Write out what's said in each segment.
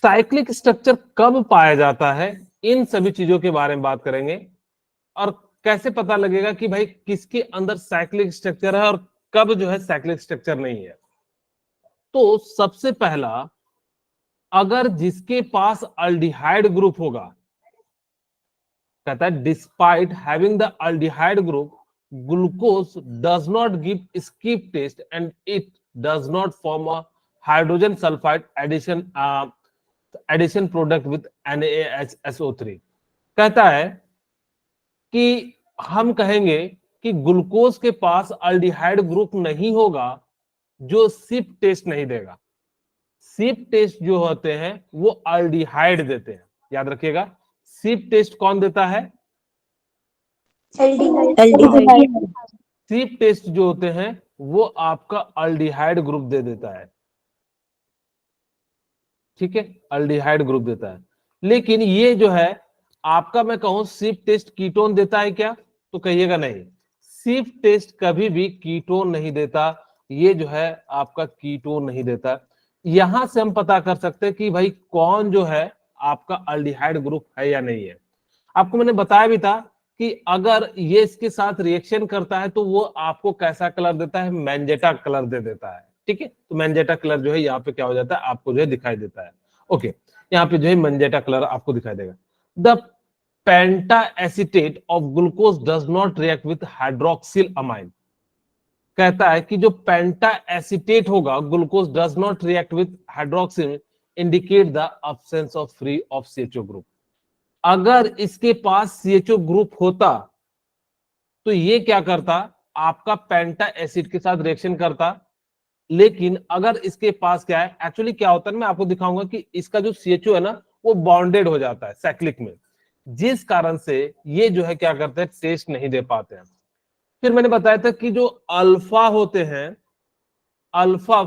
Cyclic structure कब पाया जाता है, इन सभी चीजों के बारे में बात करेंगे। और कैसे पता लगेगा कि भाई किसके अंदर साइक्लिक स्ट्रक्चर है और कब जो है साइक्लिक स्ट्रक्चर नहीं है। तो सबसे पहला, अगर जिसके पास अल्डिहाइड ग्रुप होगा, कहता है despite having the aldehyde group glucose does not give Schiff test and it does not form a hydrogen sulphide addition product with NaHSO3। कहता है कि हम कहेंगे कि ग्लूकोज के पास अल्डिहाइड ग्रुप नहीं होगा जो सिप टेस्ट नहीं देगा। सिप टेस्ट जो होते हैं वो अल्डिहाइड देते हैं, याद रखिएगा। सिप टेस्ट कौन देता है? एल्डिहाइड। सिप टेस्ट जो होते हैं वो आपका अल्डिहाइड ग्रुप दे देता है, ठीक है, अल्डिहाइड ग्रुप देता है। लेकिन ये जो है आपका, मैं कहूं सिप टेस्ट कीटोन देता है क्या, तो कहिएगा नहीं, सिप टेस्ट कभी भी कीटोन नहीं देता। ये जो है आपका कीटोन नहीं देता। यहां से हम पता कर सकते हैं कि भाई कौन जो है आपका अल्डिहाइड ग्रुप है या नहीं है। आपको मैंने बताया भी था कि अगर ये इसके साथ रिएक्शन करता है तो वो आपको कैसा कलर देता है, मैंजेटा कलर दे देता है, ठीक है। तो मैंजेटा कलर जो है यहाँ पे क्या हो जाता है, आपको जो है दिखाई देता है। ओके, यहाँ पे जो है मैंजेटा कलर आपको दिखाई देगा। The penta acetate of glucose does not react with hydroxyl amine. कहता है कि जो पेंटा एसिटेट होगा, glucose does not react with hydroxyl, indicate the absence of free of CHO group. अगर इसके पास CHO ग्रुप होता तो ये क्या करता, आपका पेंटा एसिड के साथ रिएक्शन करता। लेकिन अगर इसके पास क्या है, एक्चुअली क्या होता है, मैं आपको दिखाऊंगा कि इसका जो CHO है ना वो बॉन्डेड हो जाता है साइक्लिक में, जिस कारण से ये जो है क्या करते हैं, टेस्ट नहीं दे पाते हैं। फिर मैंने बताया था कि जो अल्फा होते हैं, अल्फा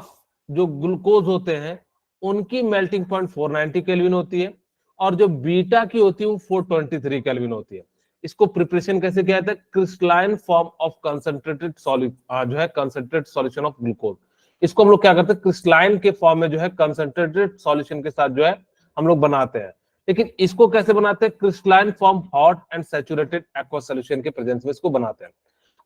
जो ग्लूकोज होते हैं उनकी मेल्टिंग पॉइंट 490 केल्विन होती है और जो बीटा की होती है वो 423 केल्विन होती है। इसको प्रिपरेशन कैसे किया जाता है, crystalline form of concentrated solute जो है कंसंट्रेटेड सॉल्यूशन ऑफ ग्लूकोज। इसको हम लोग क्या करते हैं, क्रिस्टलाइन के फॉर्म में जो है कंसंट्रेटेड सॉल्यूशन के साथ जो है हम लोग बनाते हैं। लेकिन इसको कैसे बनाते हैं, crystalline form hot and saturated aqua solution के प्रेजेंस में इसको बनाते हैं।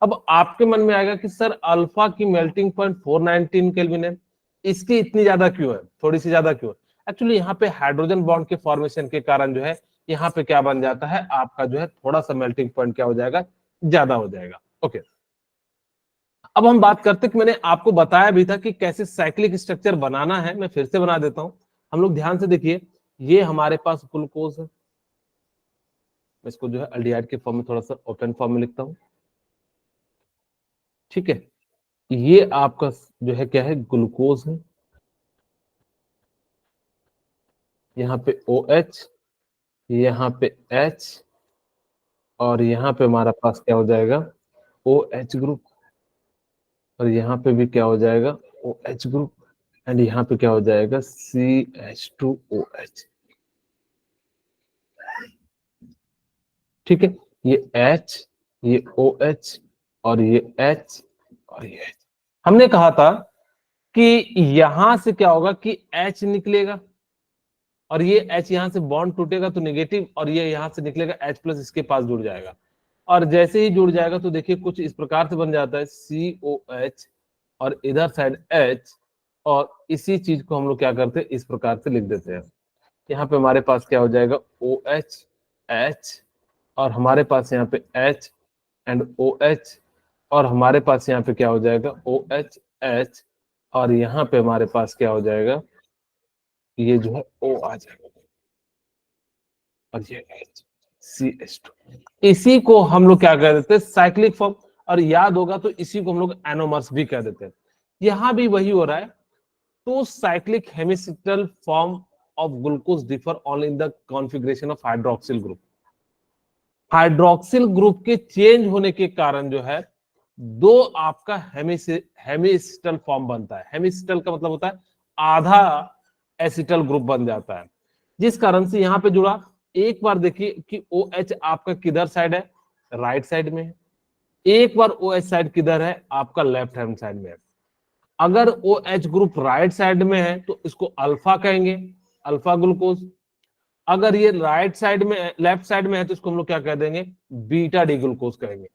अब आपके मन में आएगा कि सर अल्फा की मेल्टिंग पॉइंट 419 केल्विन है, इसकी इतनी ज्यादा क्यों है, थोड़ी सी ज्यादा क्यों है? एक्चुअली यहाँ पे हाइड्रोजन बॉन्ड के फॉर्मेशन के कारण जो है यहाँ पे क्या बन जाता है, आपका जो है थोड़ा सा मेल्टिंग पॉइंट क्या हो जाएगा, ज्यादा हो जाएगा। ओके, अब हम बात करते कि मैंने आपको बताया भी था कि कैसे साइक्लिक स्ट्रक्चर बनाना है। मैं फिर से बना देता हूं, हम लोग ध्यान से देखिए। ये हमारे पास ग्लूकोज है, मैं इसको जो है अल्डिहाइड के फॉर्म में थोड़ा सा ओपन फॉर्म में लिखता हूं, ठीक है। ये आपका जो है क्या है, ग्लूकोज है, यहाँ पे OH, यहाँ पे H, और यहाँ पे हमारा पास क्या हो जाएगा, OH ग्रुप, और यहाँ पे भी क्या हो जाएगा, OH ग्रुप, एंड यहाँ पे क्या हो जाएगा, CH2OH, ठीक है। ये H, ये OH, और ये H, और ये H। हमने कहा था कि यहां से क्या होगा कि H निकलेगा और ये H यहां से बॉन्ड टूटेगा तो नेगेटिव, और ये यहां से निकलेगा H प्लस इसके पास जुड़ जाएगा। और जैसे ही जुड़ जाएगा तो देखिए कुछ इस प्रकार से बन जाता है COH और इधर साइड H, और इसी चीज को हम लोग क्या करते हैं, इस प्रकार से लिख देते हैं। यहाँ पे हमारे पास क्या हो जाएगा, OH H, और हमारे पास यहाँ पे H एंड OH, और हमारे पास यहाँ पे क्या हो जाएगा, OH H, और यहाँ पे हमारे पास क्या हो जाएगा, ये जो है O आ जाएगा, और ये CH2। इसी को हम लोग क्या कह देते हैं, साइक्लिक फॉर्म। और याद होगा तो इसी को हम लोग एनोमर्स भी कह देते हैं। यहां भी वही हो रहा है। तो cyclic hemiacetal form of glucose differ only in the configuration of hydroxyl group. Hydroxyl group के चेंज होने के कारण जो है दो आपका हेमिसिटल फॉर्म बनता है। हेमिसिटल का मतलब होता है आधा एसिटल ग्रुप बन जाता है, जिस कारण से यहां पे जुड़ा। एक बार देखिए कि OH आपका किधर साइड है, राइट साइड में है। एक बार OH साइड किधर है, आपका लेफ्ट हैंड साइड में है। अगर OH ग्रुप राइट साइड में है तो इसको अल्फा कहेंगे, अल्फा ग्लूकोज। अगर ये राइट साइड में लेफ्ट साइड में है तो इसको हम लोग क्या कह देंगे, बीटा डी ग्लूकोज कहेंगे,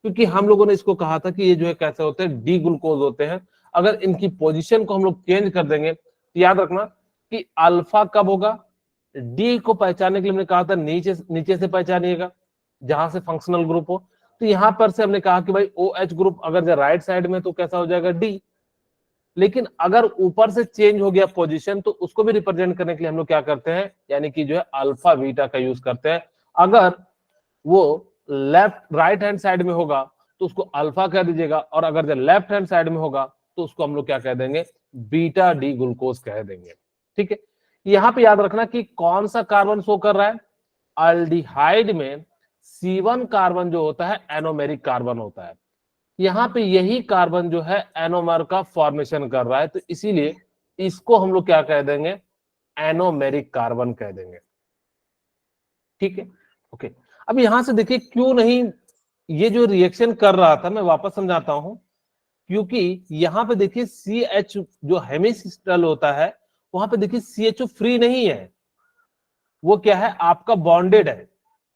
क्योंकि हम लोगों ने इसको कहा था कि ये जो है कैसे होते हैं, डी ग्लूकोज होते हैं। अगर इनकी पोजीशन को हम लोग चेंज कर देंगे तो याद रखना कि अल्फा कब होगा, डी को पहचानने के लिए हमने कहा था नीचे नीचे से पहचानिएगा जहां से फंक्शनल ग्रुप हो। तो यहां पर से हमने कहा कि भाई ओ एच ग्रुप अगर राइट साइड में तो कैसा हो जाएगा, डी। लेकिन अगर ऊपर से चेंज हो गया पोजीशन तो उसको भी रिप्रेजेंट करने के लिए हम लोग क्या करते हैं, यानी कि जो है अल्फा बीटा का यूज करते हैं। अगर वो लेफ्ट राइट हैंड साइड में होगा तो उसको अल्फा कह दीजिएगा, और अगर जो लेफ्ट हैंड साइड में होगा तो उसको हम लोग क्या कह देंगे, बीटा डी ग्लूकोज कह देंगे। ठीक है, यहां पे याद रखना कि कौन सा कार्बन शो कर रहा है, अल्डिहाइड में C1 कार्बन जो होता है एनोमेरिक कार्बन होता है। यहाँ पे यही कार्बन जो है एनोमर का फॉर्मेशन कर रहा है, तो इसीलिए इसको हम लोग क्या कह देंगे, एनोमेरिक कार्बन कह देंगे। ठीक है, ओके। अब यहां से देखिए क्यों नहीं ये जो रिएक्शन कर रहा था, मैं वापस समझाता हूं। क्योंकि यहां पे देखिए CH जो हेमिसिस्टल होता है वहां पे देखिए CHO फ्री नहीं है, वो क्या है आपका बॉन्डेड है।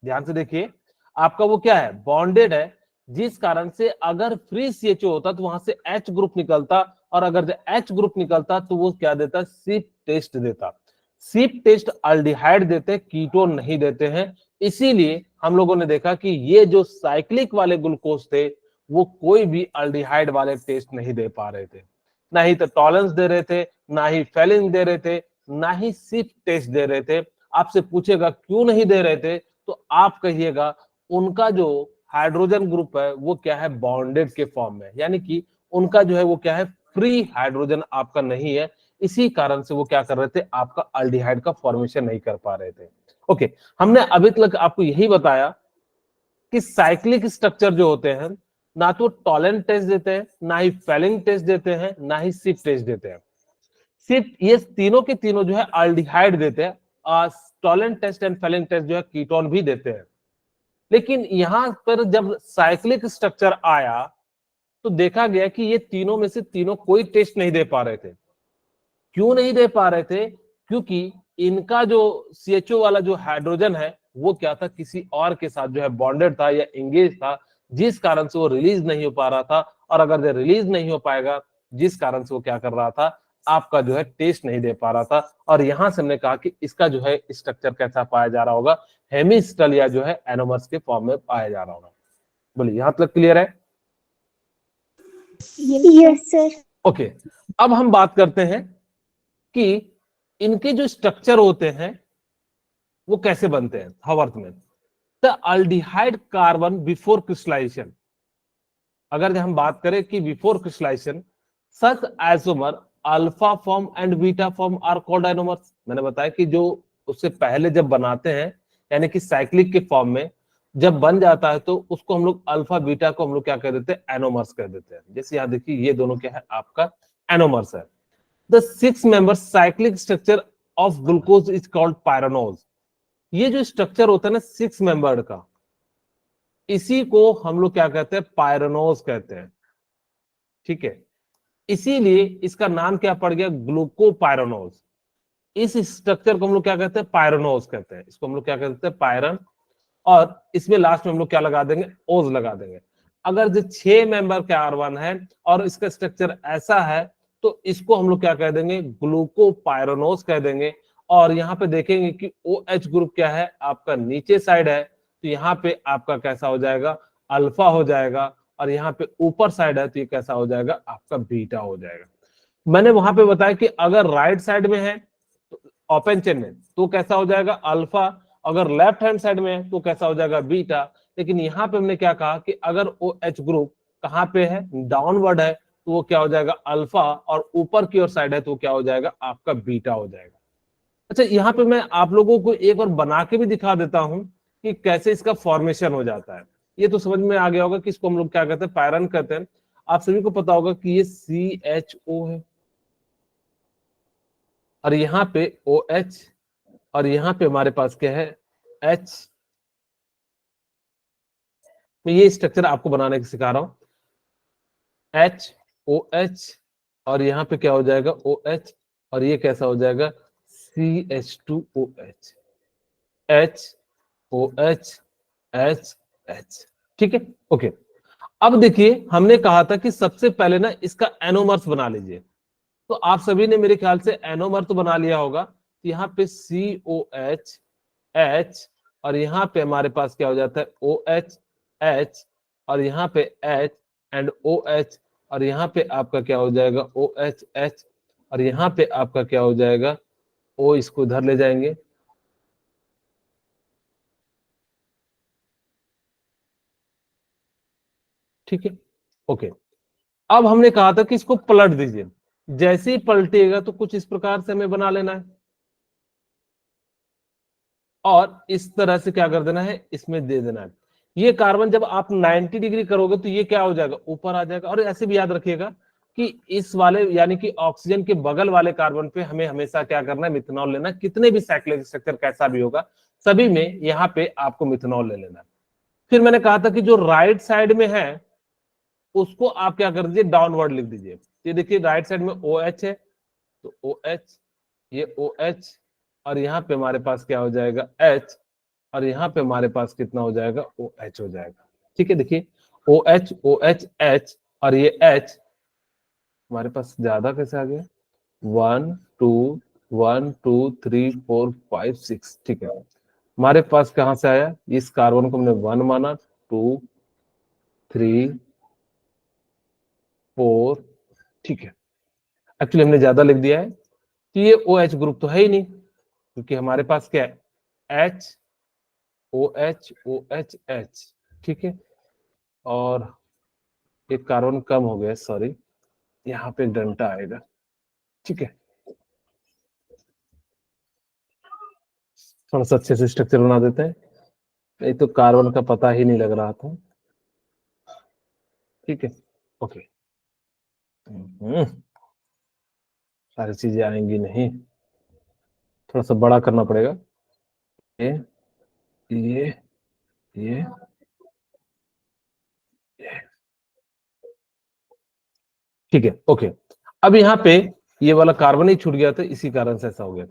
ध्यान से देखिए, आपका वो क्या है, बॉन्डेड है, जिस कारण से अगर फ्री CHO होता तो वहां से H ग्रुप निकलता, और अगर H ग्रुप निकलता तो वो क्या देता, सिप टेस्ट देता। सिप टेस्ट अल्डिहाइड देते हैं, कीटोन नहीं देते हैं। इसीलिए हम लोगों ने देखा कि ये जो साइक्लिक वाले ग्लूकोज थे वो कोई भी अल्डिहाइड वाले टेस्ट नहीं दे पा रहे थे, ना ही तो टॉलेंस दे रहे थे, ना ही फेलिन दे रहे थे, ना ही सिप टेस्ट दे रहे थे। आपसे पूछेगा क्यों नहीं दे रहे थे तो आप कहिएगा उनका जो हाइड्रोजन ग्रुप है वो क्या है, बॉन्डेड के फॉर्म में, यानी कि उनका जो है वो क्या है, फ्री हाइड्रोजन आपका नहीं है। इसी कारण से वो क्या कर रहे थे, आपका अल्डिहाइड का फॉर्मेशन नहीं कर पा रहे थे। ओके, हमने अभी तक आपको यही बताया कि साइक्लिक स्ट्रक्चर जो होते हैं ना तो टॉलेंट टेस्ट देते हैं, ना ही फेलिंग टेस्ट देते हैं, ना ही सिप टेस्ट देते हैं। सिर्फ ये तीनों के तीनों जो है अल्डिहाइड देते हैं। Tollens test and Fehling test जो है कीटोन भी देते हैं। लेकिन यहां पर जब साइक्लिक स्ट्रक्चर आया तो देखा गया कि ये तीनों में से तीनों कोई टेस्ट नहीं दे पा रहे थे। क्यों नहीं दे पा रहे थे, क्योंकि इनका जो CHO वाला जो हाइड्रोजन है वो क्या था, किसी और के साथ जो है बॉन्डेड था या एंगेज था, जिस कारण से वो रिलीज नहीं हो पा रहा था। और अगर ये रिलीज नहीं हो पाएगा, जिस कारण से वो क्या कर रहा था, आपका जो है टेस्ट नहीं दे पा रहा था। और यहां से हमने कहा कि इसका जो है स्ट्रक्चर कैसा पाया जा रहा होगा, हेमिस्टल या जो है एनोमर्स के फॉर्म में पाया जा रहा होगा। बोलिए, यहां तक क्लियर है? Yes sir. ओके, अब हम बात करते हैं कि इनके जो स्ट्रक्चर होते हैं वो कैसे बनते हैं हवर्थ में। The aldehyde carbon before crystallization, अगर हम बात करें कि before crystallization such isomer alpha form and beta form are called isomers. मैंने बताया कि जो उससे पहले जब बनाते हैं, यानी कि साइक्लिक के फॉर्म में जब बन जाता है तो उसको हम लोग अल्फा बीटा को हम लोग क्या कह देते हैं, एनोमर्स कह देते हैं। जैसे यहाँ देखिए ये दोनों क्या है, आपका एनोमर्स है। The 6 member cyclic structure of glucose is called pyranose. ये जो स्ट्रक्चर होता है ना 6 मेंबर्ड का, इसी को हम लोग क्या कहते हैं, पायरानोज कहते हैं। ठीक है, इसीलिए इसका नाम क्या पड़ गया, ग्लूकोपायरानोज। इस स्ट्रक्चर को हम लोग क्या कहते हैं, पायरानोज कहते हैं। इसको हम लोग क्या कहते हैं, पायरन। और इसमें लास्ट में हम लोग क्या लगा देंगे, ओज लगा देंगे। अगर जो 6 मेंबर का R1 है और इसका स्ट्रक्चर ऐसा है तो इसको हम लोग क्या कह देंगे, ग्लूकोपायरानोज कह देंगे। और यहाँ पे देखेंगे कि OH ग्रुप क्या है, आपका नीचे साइड है, तो यहाँ पे आपका कैसा हो जाएगा, अल्फा हो जाएगा। और यहाँ पे ऊपर साइड है तो ये कैसा हो जाएगा, आपका बीटा हो जाएगा। मैंने वहां पे बताया कि अगर राइट साइड में है तो ओपन चेन में तो कैसा हो जाएगा, अल्फा। अगर लेफ्ट हैंड साइड में है तो कैसा हो जाएगा, बीटा। लेकिन यहाँ पे हमने क्या कहा कि अगर OH ग्रुप कहाँ पे है, डाउनवर्ड है, तो वो क्या हो जाएगा, अल्फा। और ऊपर की ओर साइड है तो क्या हो जाएगा, आपका बीटा हो जाएगा। अच्छा, यहाँ पे मैं आप लोगों को एक बार बना के भी दिखा देता हूं कि कैसे इसका फॉर्मेशन हो जाता है। ये तो समझ में आ गया होगा कि इसको हम लोग क्या कहते हैं, पायरन कहते हैं। आप सभी को पता होगा कि ये CHO है और यहाँ पे OH, और यहाँ पे हमारे पास क्या है, H। मैं ये स्ट्रक्चर आपको बनाने की सिखा रहा हूं, HOH, और यहाँ पे क्या हो जाएगा, OH, और ये कैसा हो जाएगा, CH2OH, HOH, HH, ठीक है। ओके, अब देखिए हमने कहा था कि सबसे पहले ना इसका एनोमर्स बना लीजिए। तो आप सभी ने मेरे ख्याल से एनोमर तो बना लिया होगा। तो यहाँ पे COH, H, और यहाँ पे हमारे पास क्या हो जाता है OH, H, और यहाँ पे H एंड OH, और यहाँ पे आपका क्या हो जाएगा OH, H, और यहाँ पे आपका क्या हो जाएगा O, इसको इधर ले जाएंगे। ठीक है, ओके। अब हमने कहा था कि इसको पलट दीजिए। जैसे ही पलटेगा तो कुछ इस प्रकार से हमें बना लेना है, और इस तरह से क्या कर देना है, इसमें दे देना है। ये कार्बन जब आप 90 डिग्री करोगे तो ये क्या हो जाएगा, ऊपर आ जाएगा। और ऐसे भी याद रखिएगा कि इस वाले यानी कि ऑक्सीजन के बगल वाले कार्बन पे हमें हमेशा क्या करना है, मिथेनॉल लेना। कितने भी साइक्लिक स्ट्रक्चर कैसा भी होगा, सभी में यहाँ पे आपको मिथेनॉल ले लेना है। फिर मैंने कहा था कि जो राइट साइड में है उसको आप क्या कर दीजिए, डाउनवर्ड लिख दीजिए। ये देखिए राइट साइड में OH है, तो OH, ये OH, और यहाँ पे हमारे पास क्या हो जाएगा H, और यहाँ पे हमारे पास कितना हो जाएगा OH हो जाएगा। ठीक है, देखिए OH, OH, H, और ये H हमारे पास ज्यादा कैसे आ गया, 1 2 1 2 3 4 5 6। ठीक है, हमारे पास कहां से आया, इस कार्बन को हमने 1 माना, 2 3 4, ठीक है। एक्चुअली हमने ज्यादा लिख दिया है, तो ये OH ग्रुप तो है ही नहीं, क्योंकि हमारे पास क्या है H, OH, OH, H, ठीक है। और एक कार्बन कम हो गया, सॉरी, यहाँ पे डंटा आएगा। ठीक है, थोड़ा सा अच्छे से स्ट्रक्चर बना देते हैं, नहीं तो कार्बन का पता ही नहीं लग रहा था। ठीक है, ओके। सारी चीजें आएंगी नहीं, थोड़ा सा बड़ा करना पड़ेगा। ये ये ये ठीक है, ओके। अब यहाँ पे ये वाला कार्बन ही छूट गया था, इसी कारण से ऐसा हो गया।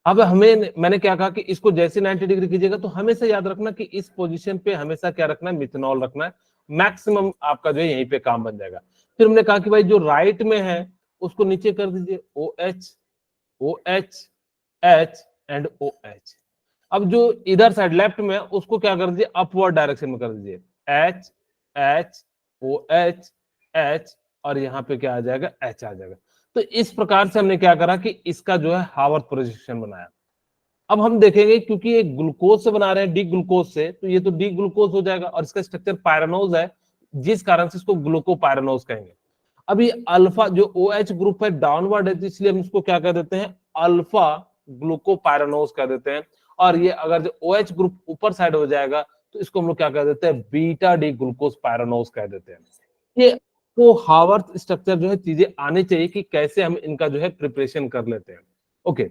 अब हमें, मैंने क्या कहा कि इसको जैसे 90 डिग्री कीजिएगा तो हमेशा याद रखना कि इस पोजीशन पे हमेशा क्या रखना है, मिथेनॉल रखना है। मैक्सिमम आपका जो है यहीं पे काम बन जाएगा। फिर हमने कहा कि भाई जो राइट में है उसको नीचे कर दीजिए, OH, OH, H and OH। अब जो इधर साइड लेफ्ट में है उसको क्या कर दीजिए, अपवर्ड डायरेक्शन में कर दीजिए, H, H, OH, H, और यहाँ पे क्या आ जाएगा, H आ जाएगा। तो इस प्रकार से हमने क्या करा कि इसका जो है हावर्थ पोजीशन बनाया। अब हम देखेंगे क्योंकि ये ग्लूकोज से बना रहे हैं, डी ग्लूकोज से, तो ये तो डी ग्लूकोज हो जाएगा, और इसका स्ट्रक्चर पायरानोज है, जिस कारण से इसको ग्लूकोपायरानोज कहेंगे। अभी अल्फा जो OH ग्रुप है डाउनवर्ड है, तो इसलिए हम इसको क्या कह देते हैं, अल्फा ग्लूकोपायरानोज कह देते हैं। और ये अगर जो OH ग्रुप ऊपर साइड हो जाएगा तो इसको हम लोग क्या कह देते हैं, बीटा डी ग्लूकोज पायरानोज कह देते हैं। ये को हावर्थ स्ट्रक्चर जो है चीजें आने चाहिए कि कैसे हम इनका जो है प्रिपरेशन कर लेते हैं। ओके,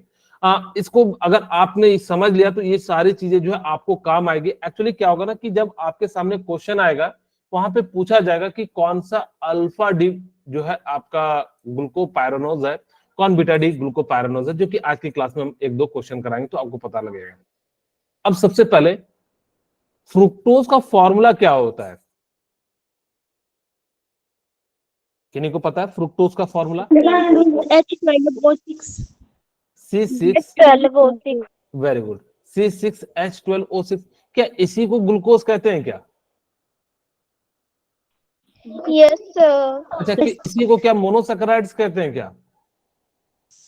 इसको अगर आपने समझ लिया तो ये सारी चीजें जो है आपको काम आएगी। एक्चुअली क्या होगा ना कि जब आपके सामने क्वेश्चन आएगा वहां पे पूछा जाएगा कि कौन सा अल्फा डी जो है आपका ग्लूकोपायरानोज है, कौन बीटा डी ग्लूकोपायरानोज है, जो कि आज की क्लास में हम एक दो क्वेश्चन कराएंगे तो आपको पता लगेगा। अब सबसे पहले फ्रुक्टोज का फॉर्मूला क्या होता है, किन्हीं को पता है फ्रुक्टोज का formula? H12O6. C6, H12O6. Very good, C6H12O6। क्या इसी को ग्लूकोज कहते हैं क्या? Yes, sir. अच्छा, कि इसी को क्या मोनोसैकेराइड्स कहते हैं क्या?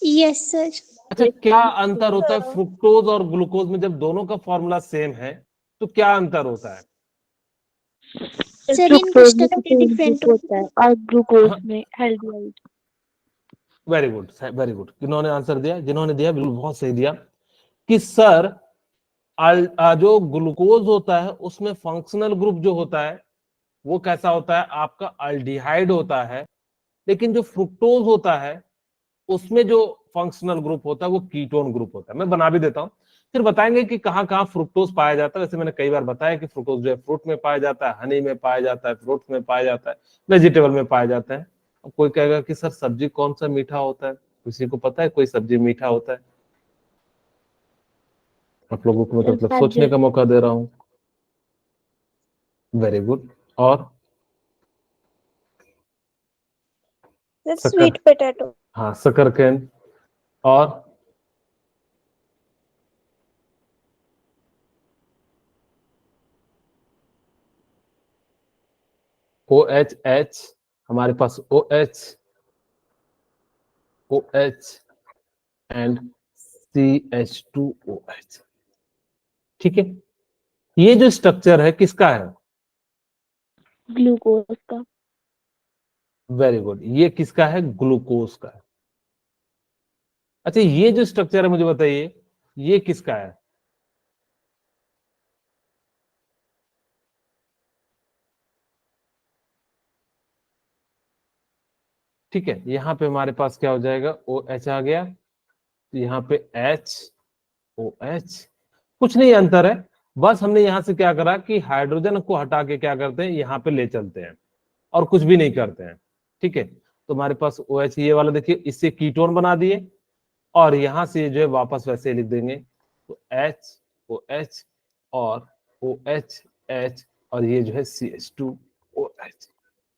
Yes, sir. अच्छा, क्या अंतर होता है फ्रुक्टोज और ग्लूकोज में जब दोनों का फॉर्मूला सेम है, तो क्या अंतर होता है? सर इनका स्ट्रक्चर डिफरेंट होता है और ग्लूकोज में hydrolyse. Very good, very good. किन्होंने आंसर दिया, जिन्होंने दिया बिल्कुल बहुत सही दिया कि सर जो ग्लूकोज होता है उसमें फंक्शनल ग्रुप जो होता है वो कैसा होता है, आपका अल्डिहाइड होता है। लेकिन जो फ्रुक्टोज होता है उसमें जो फंक्शनल ग्रुप होता है वो कीटोन ग्रुप होता है। मैं बना भी देता हूं, फिर बताएंगे कि कहां कहां फ्रुक्टोज पाया जाता है। वैसे मैंने कई बार बताया कि फ्रुक्टोज जो है फ्रूट में पाया जाता है, हनी में पाया जाता है, फ्रूट्स में पाया जाता है, वेजिटेबल में पाया जाता है। अब कोई कहेगा कि सर सब्जी कौन सा मीठा होता है, किसी को पता है कोई सब्जी मीठा होता है? आप लोगों को मतलब सर सोचने का मौका दे रहा हूं। Very good. और शक्कर, स्वीट पोटैटो। हाँ शकरकंद। और ओ एच एच, हमारे पास O H, O H and CH2OH। ठीक है, ये जो स्ट्रक्चर है किसका है? ग्लूकोज का। वेरी गुड, ये किसका है? ग्लूकोज का है। अच्छा, ये जो स्ट्रक्चर है मुझे बताइए, ये किसका है? ठीक है, यहां पे हमारे पास क्या हो जाएगा? ओ एच आ गया, तो यहाँ पे एच, ओ एच, कुछ नहीं अंतर है। बस हमने यहां से क्या करा कि हाइड्रोजन को हटा के क्या करते हैं, यहाँ पे ले चलते हैं और कुछ भी नहीं करते हैं। ठीक है, तो हमारे पास ओ एच ये वाला देखिए, इससे कीटोन बना दिए और यहां से जो है वापस वैसे लिख देंगे, तो एच, ओ एच और ओ एच एच, और ये जो है CH2OH।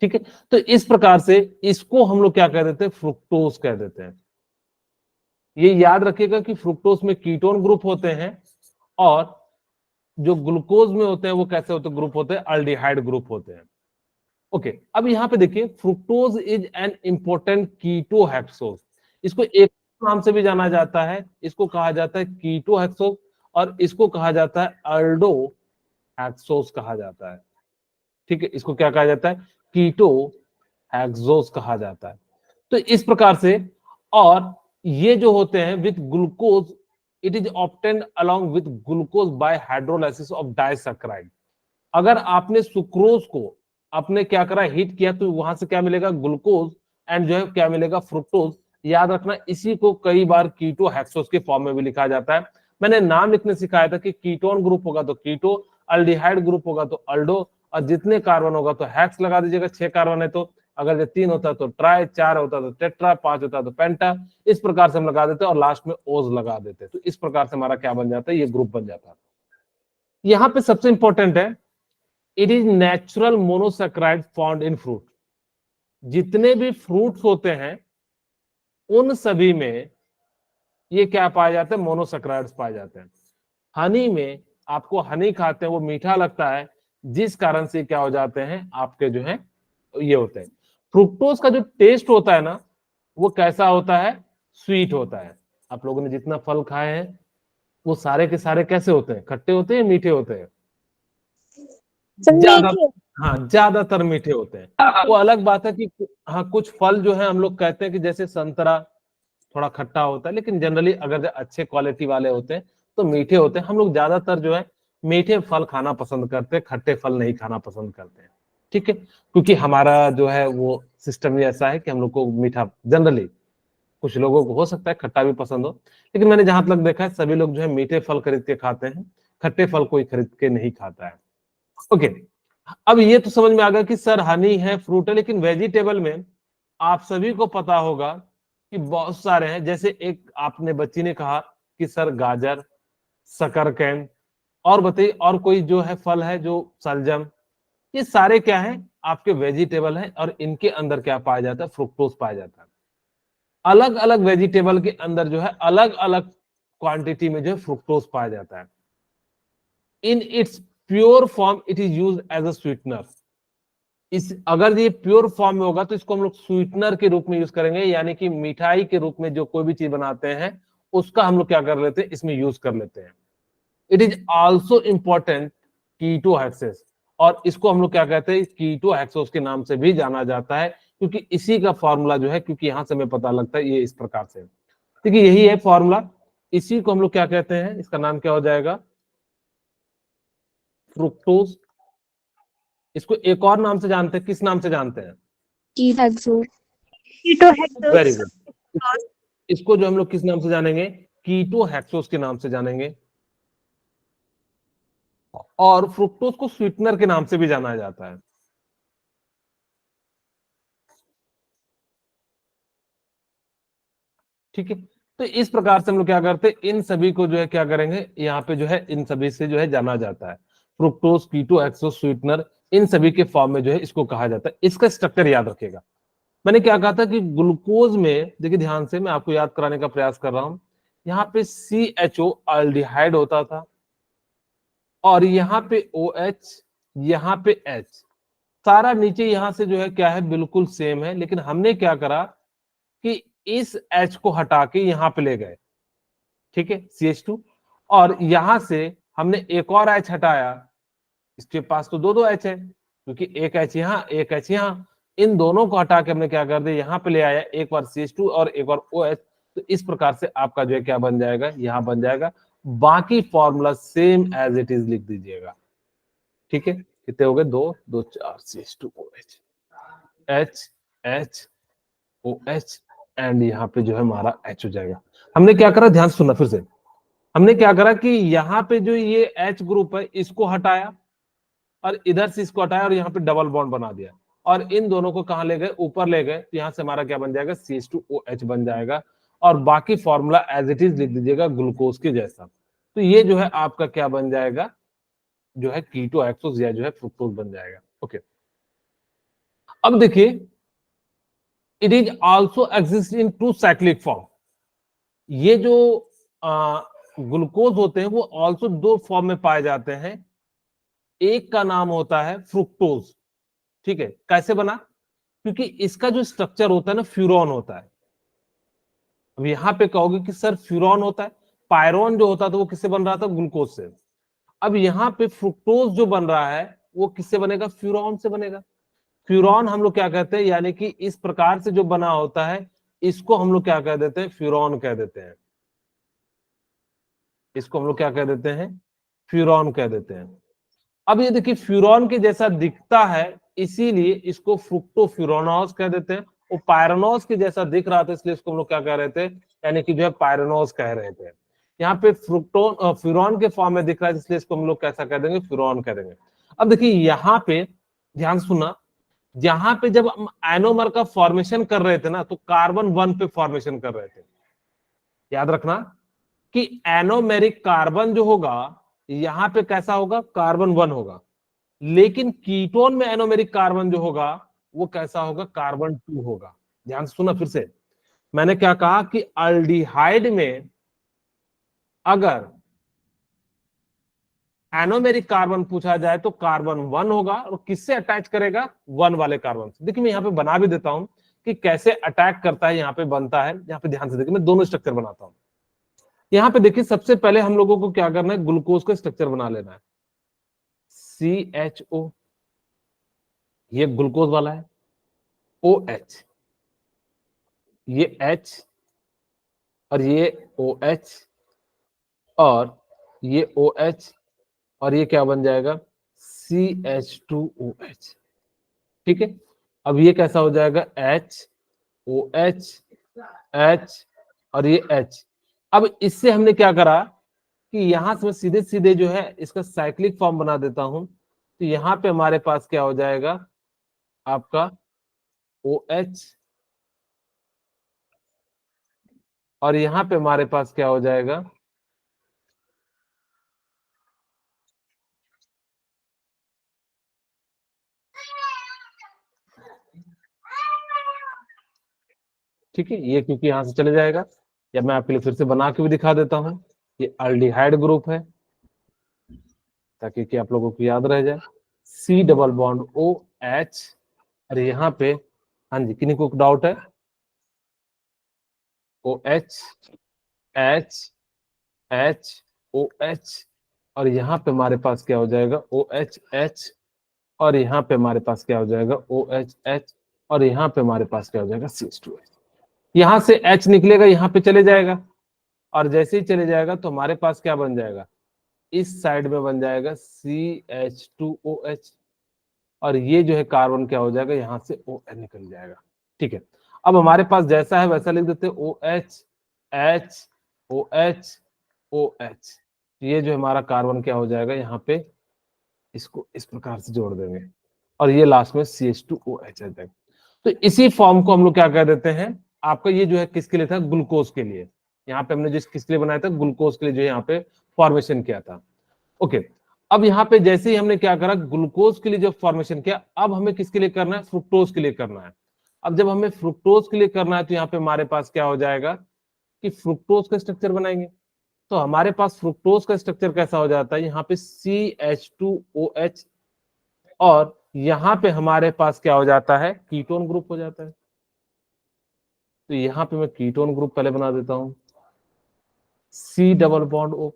ठीक है, तो इस प्रकार से इसको हम लोग क्या कह देते हैं? फ्रुक्टोज कह देते हैं। ये याद रखिएगा कि फ्रुक्टोज में कीटोन ग्रुप होते हैं और जो ग्लूकोज में होते हैं वो कैसे होते ग्रुप होते हैं? अल्डिहाइड ग्रुप होते हैं। ओके, अब यहाँ पे देखिए, फ्रुक्टोज इज एन इंपॉर्टेंट कीटोहेक्सोज। इसको एक नाम से भी जाना जाता है, इसको कहा जाता है कीटोहेक्सोज और इसको कहा जाता है अल्डो हेक्सोज कहा जाता है। ठीक है, इसको क्या कहा जाता है? कीटो हेक्सोज कहा जाता है। तो इस प्रकार से, और ये जो होते हैं with glucose, it is obtained along with glucose bye hydrolysis of disaccharide. अगर आपने सुक्रोज को आपने क्या करा, हीट किया, तो वहां से क्या मिलेगा? ग्लूकोज, एंड जो है क्या मिलेगा? फ्रुक्टोज। याद रखना, इसी को कई बार कीटो हेक्सोज के फॉर्म में भी लिखा जाता है। मैंने नाम लिखने सिखाया था कि कीटोन ग्रुप होगा तो कीटो, अल्डिहाइड ग्रुप होगा तो अल्डो, और जितने कार्बन होगा तो हेक्स लगा दीजिएगा। 6 कार्बन है तो, अगर जो 3 होता है तो ट्राई, 4 होता है तो टेट्रा, 5 होता है तो पेंटा। इस प्रकार से हम लगा देते हैं और लास्ट में ओज लगा देते हैं, तो इस प्रकार से हमारा क्या बन जाता है? ये ग्रुप बन जाता है। यहाँ पे सबसे इंपॉर्टेंट है, it is natural monosaccharide found in fruit. जितने भी फ्रूट्स होते हैं उन सभी में ये क्या पाए जाते हैं? मोनोसेक्राइड्स पाए जाते हैं। हनी में आपको हनी खाते हैं वो मीठा लगता है, जिस कारण से क्या हो जाते हैं आपके जो है ये होते हैं। फ्रुक्टोज का जो टेस्ट होता है ना, वो कैसा होता है? स्वीट होता है। आप लोगों ने जितना फल खाए हैं वो सारे के सारे कैसे होते हैं? खट्टे होते हैं, मीठे होते हैं? ज्यादा, मीठे। हाँ ज्यादातर मीठे होते हैं। वो अलग बात है कि हाँ कुछ फल जो है हम लोग कहते हैं कि जैसे संतरा थोड़ा खट्टा होता है, लेकिन जनरली अगर अच्छे क्वालिटी वाले होते हैं तो मीठे होते हैं। हम लोग ज्यादातर जो है मीठे फल खाना पसंद करते हैं, खट्टे फल नहीं खाना पसंद करते हैं। ठीक है, क्योंकि हमारा जो है वो सिस्टम ही ऐसा है कि हम लोग को मीठा जनरली, कुछ लोगों को हो सकता है खट्टा भी पसंद हो, लेकिन मैंने जहां तक देखा है सभी लोग जो है मीठे फल खरीद के खाते हैं, खट्टे फल कोई खरीद के नहीं खाता है। ओके, अब ये तो समझ में आ गया कि सर हनी है, फ्रूट है, लेकिन वेजिटेबल में आप सभी को पता होगा कि बहुत सारे हैं। जैसे एक आपने बच्ची ने कहा कि सर गाजर, शकरकंद, और बताइए और कोई जो है फल है जो सलजम, ये सारे क्या है? आपके वेजिटेबल हैं और इनके अंदर क्या पाया जाता है? फ्रुक्टोज पाया जाता है। अलग अलग वेजिटेबल के अंदर जो है अलग अलग क्वांटिटी में जो है फ्रुक्टोज पाया जाता है। In its pure form it is use as a sweetener. इस अगर ये प्योर फॉर्म में होगा तो इसको हम लोग स्वीटनर के रूप में यूज करेंगे, यानी कि मिठाई के रूप में जो कोई भी चीज बनाते हैं उसका हम लोग क्या कर लेते हैं? इसमें यूज कर लेते हैं। इट इज ऑल्सो इंपॉर्टेंट कीटो हेक्सेस, और इसको हम लोग क्या कहते हैं? कीटो हेक्सोस के नाम से भी जाना जाता है, क्योंकि इसी का फॉर्मूला जो है, क्योंकि यहां से हमें पता लगता है ये इस प्रकार से, देखिए यही है फॉर्मूला। इसी को हम लोग क्या कहते हैं? इसका नाम क्या हो जाएगा? फ्रुक्टोज। इसको एक और नाम से जानते हैं, किस नाम से जानते हैं? वेरी कीटोहेक्सोस। गुड। इसको जो हम लोग किस नाम से जानेंगे? कीटो हेक्सोस के नाम से जानेंगे। और फ्रुक्टोज को स्वीटनर के नाम से भी जाना जाता है। ठीक है, तो इस प्रकार से हम लोग क्या करते हैं, इन सभी को जो है क्या करेंगे, यहाँ पे जो है इन सभी से जो है जाना जाता है, फ्रुक्टोज, कीटो, एक्सोस, स्वीटनर, इन सभी के फॉर्म में जो है इसको कहा जाता है। इसका स्ट्रक्चर याद रखेगा। मैंने क्या कहा था कि ग्लूकोज में, देखिए ध्यान से मैं आपको याद कराने का प्रयास कर रहा हूं, यहाँ पे CHO अल्डिहाइड होता था, और यहाँ पे OH, यहाँ पे H, सारा नीचे यहां से जो है क्या है, बिल्कुल सेम है। लेकिन हमने क्या करा कि इस H को हटा के यहां पे ले गए, ठीक है, CH2, और यहां से हमने एक और H हटाया। इसके पास तो दो दो H है, क्योंकि एक H यहाँ, एक H यहाँ, इन दोनों को हटा के हमने क्या कर दिया, यहाँ पे ले आया, एक बार CH2 और एक बार OH। तो इस प्रकार से आपका जो है क्या बन जाएगा, यहाँ बन जाएगा। बाकी formula same as it is लिख दीजिएगा, ठीक है। कितने हो गए, 2 2 4 CH2OH, HOH, एंड यहाँ पे जो है हमारा H हो जाएगा। हमने क्या करा, ध्यान से सुनना फिर से, हमने क्या करा कि यहाँ पे जो ये H ग्रुप है इसको हटाया, और इधर से इसको हटाया, और यहाँ पे डबल बॉन्ड बना दिया, और इन दोनों को कहां ले गए, ऊपर ले गए। तो यहाँ से हमारा क्या बन जाएगा, CH2OH बन जाएगा, और बाकी फॉर्मूला एज इट इज लिख दीजिएगा ग्लूकोज के जैसा। तो ये जो है आपका क्या बन जाएगा, जो है कीटो एक्सोस या जो है फ्रुक्टोज बन जाएगा। ओके, अब देखिए, it is also exist in 2 cyclic form. ये जो ग्लूकोज होते हैं वो आल्सो 2 फॉर्म में पाए जाते हैं। एक का नाम होता है फ्रुक्टोज, ठीक है। कैसे बना, क्योंकि इसका जो स्ट्रक्चर होता है ना, फ्यूरॉन होता है। अब यहां पे कहोगे कि सर फ्यूरॉन होता है, पायरोन जो होता था वो किससे बन रहा था, ग्लूकोज से। अब यहाँ पे फ्रुक्टोज जो बन रहा है वो किससे बनेगा, फ्यूरॉन से बनेगा। फ्यूरॉन हम लोग क्या कहते हैं, यानी कि इस प्रकार से जो बना होता है इसको हम लोग क्या कह देते हैं, फ्यूरॉन कह देते हैं। इसको हम लोग क्या कह देते हैं, फ्यूरॉन कह देते हैं। अब ये देखिए फ्यूरॉन के जैसा दिखता है, इसीलिए इसको फ्रुक्टोफ्यूरोनोज कह देते हैं। वो पायरोनोज के जैसा दिख रहा था, इसलिए इसको हम लोग क्या कह रहे थे, यानी कि जो है पायरोनोज कह रहे थे। यहाँ पे फ्रुक्टोन फ्यूरॉन के फॉर्म में दिख रहा है, इसलिए इसको हम लोग कैसा कह देंगे, फ्यूरॉन कह देंगे। अब देखिए यहाँ पे ध्यान सुना, यहाँ पे जब हम एनोमर का फॉर्मेशन कर रहे थे ना, तो कार्बन 1 पे फॉर्मेशन कर रहे थे। याद रखना कि एनोमेरिक कार्बन जो होगा यहां पे कैसा होगा, कार्बन 1 होगा। लेकिन कीटोन में एनोमेरिक कार्बन जो होगा वो कैसा होगा, कार्बन 2 होगा। ध्यान से सुना फिर से, मैंने क्या कहा कि अल्डिहाइड में अगर एनोमेरिक कार्बन पूछा जाए तो कार्बन 1 होगा, और किससे अटैच करेगा, 1 वाले कार्बन से। देखिए मैं यहाँ पे बना भी देता हूं कि कैसे अटैक करता है, यहाँ पे बनता है। यहाँ पे ध्यान से देखिए, मैं दोनों स्ट्रक्चर बनाता हूं। यहाँ पे देखिए सबसे पहले हम लोगों को क्या करना है, ग्लूकोज का स्ट्रक्चर बना लेना है। CHO, ये ग्लूकोज वाला है। OH, ये H, और ये OH, और ये OH, और ये क्या बन जाएगा, CH2OH, ठीक है। अब ये कैसा हो जाएगा, H, OH, H, और ये H। अब इससे हमने क्या करा कि यहां से मैं सीधे सीधे जो है इसका साइक्लिक फॉर्म बना देता हूं। तो यहां पे हमारे पास क्या हो जाएगा, आपका OH, और यहां पे हमारे पास क्या हो जाएगा, ठीक है। ये क्योंकि यहां से चले जाएगा, या मैं आपके लिए फिर से बना के भी दिखा देता हूं। ये अल्डिहाइड ग्रुप है, ताकि कि आप लोगों को याद रह जाए। C डबल बॉन्ड OH, और यहाँ पे, हाँ जी, किन्हीं को डाउट है, OH, H, H, OH, और यहाँ पे हमारे पास क्या हो जाएगा, OH, H, और यहाँ पे हमारे पास क्या हो जाएगा, OH, H, और यहाँ पे हमारे पास क्या हो जाएगा, CH2H। यहाँ से H निकलेगा, यहाँ पे चले जाएगा, और जैसे ही चले जाएगा तो हमारे पास क्या बन जाएगा, इस साइड में बन जाएगा CH2OH, और ये जो है कार्बन क्या हो जाएगा, यहाँ से OH निकल जाएगा, ठीक है। अब हमारे पास जैसा है वैसा लिख देते हैं, OH, H, OH, OH। ये जो हमारा कार्बन क्या हो जाएगा, यहाँ पे इसको इस प्रकार से जोड़ देंगे, और ये लास्ट में CH2OH आ जाएगा। तो इसी फॉर्म को हम लोग क्या कह देते हैं, आपका ये जो है किसके लिए था, ग्लूकोज के लिए। यहाँ पे हमने जिस किसके लिए बनाया था, ग्लूकोज के लिए जो यहाँ पे फॉर्मेशन किया था। ओके, अब यहाँ पे जैसे ही हमने क्या करा, ग्लूकोज के लिए जो फॉर्मेशन किया, अब हमें किसके लिए करना है, फ्रुक्टोज के लिए करना है। अब जब हमें फ्रुक्टोज के लिए करना है तो यहाँ पे हमारे पास क्या हो जाएगा कि फ्रुक्टोज का स्ट्रक्चर बनाएंगे। तो हमारे पास फ्रुक्टोज का स्ट्रक्चर कैसा हो जाता है, यहाँ पे CH2OH, और यहाँ पे हमारे पास क्या हो जाता है, कीटोन ग्रुप हो जाता है। तो यहाँ पे मैं कीटोन ग्रुप पहले बना देता हूं, C डबल बॉन्ड O,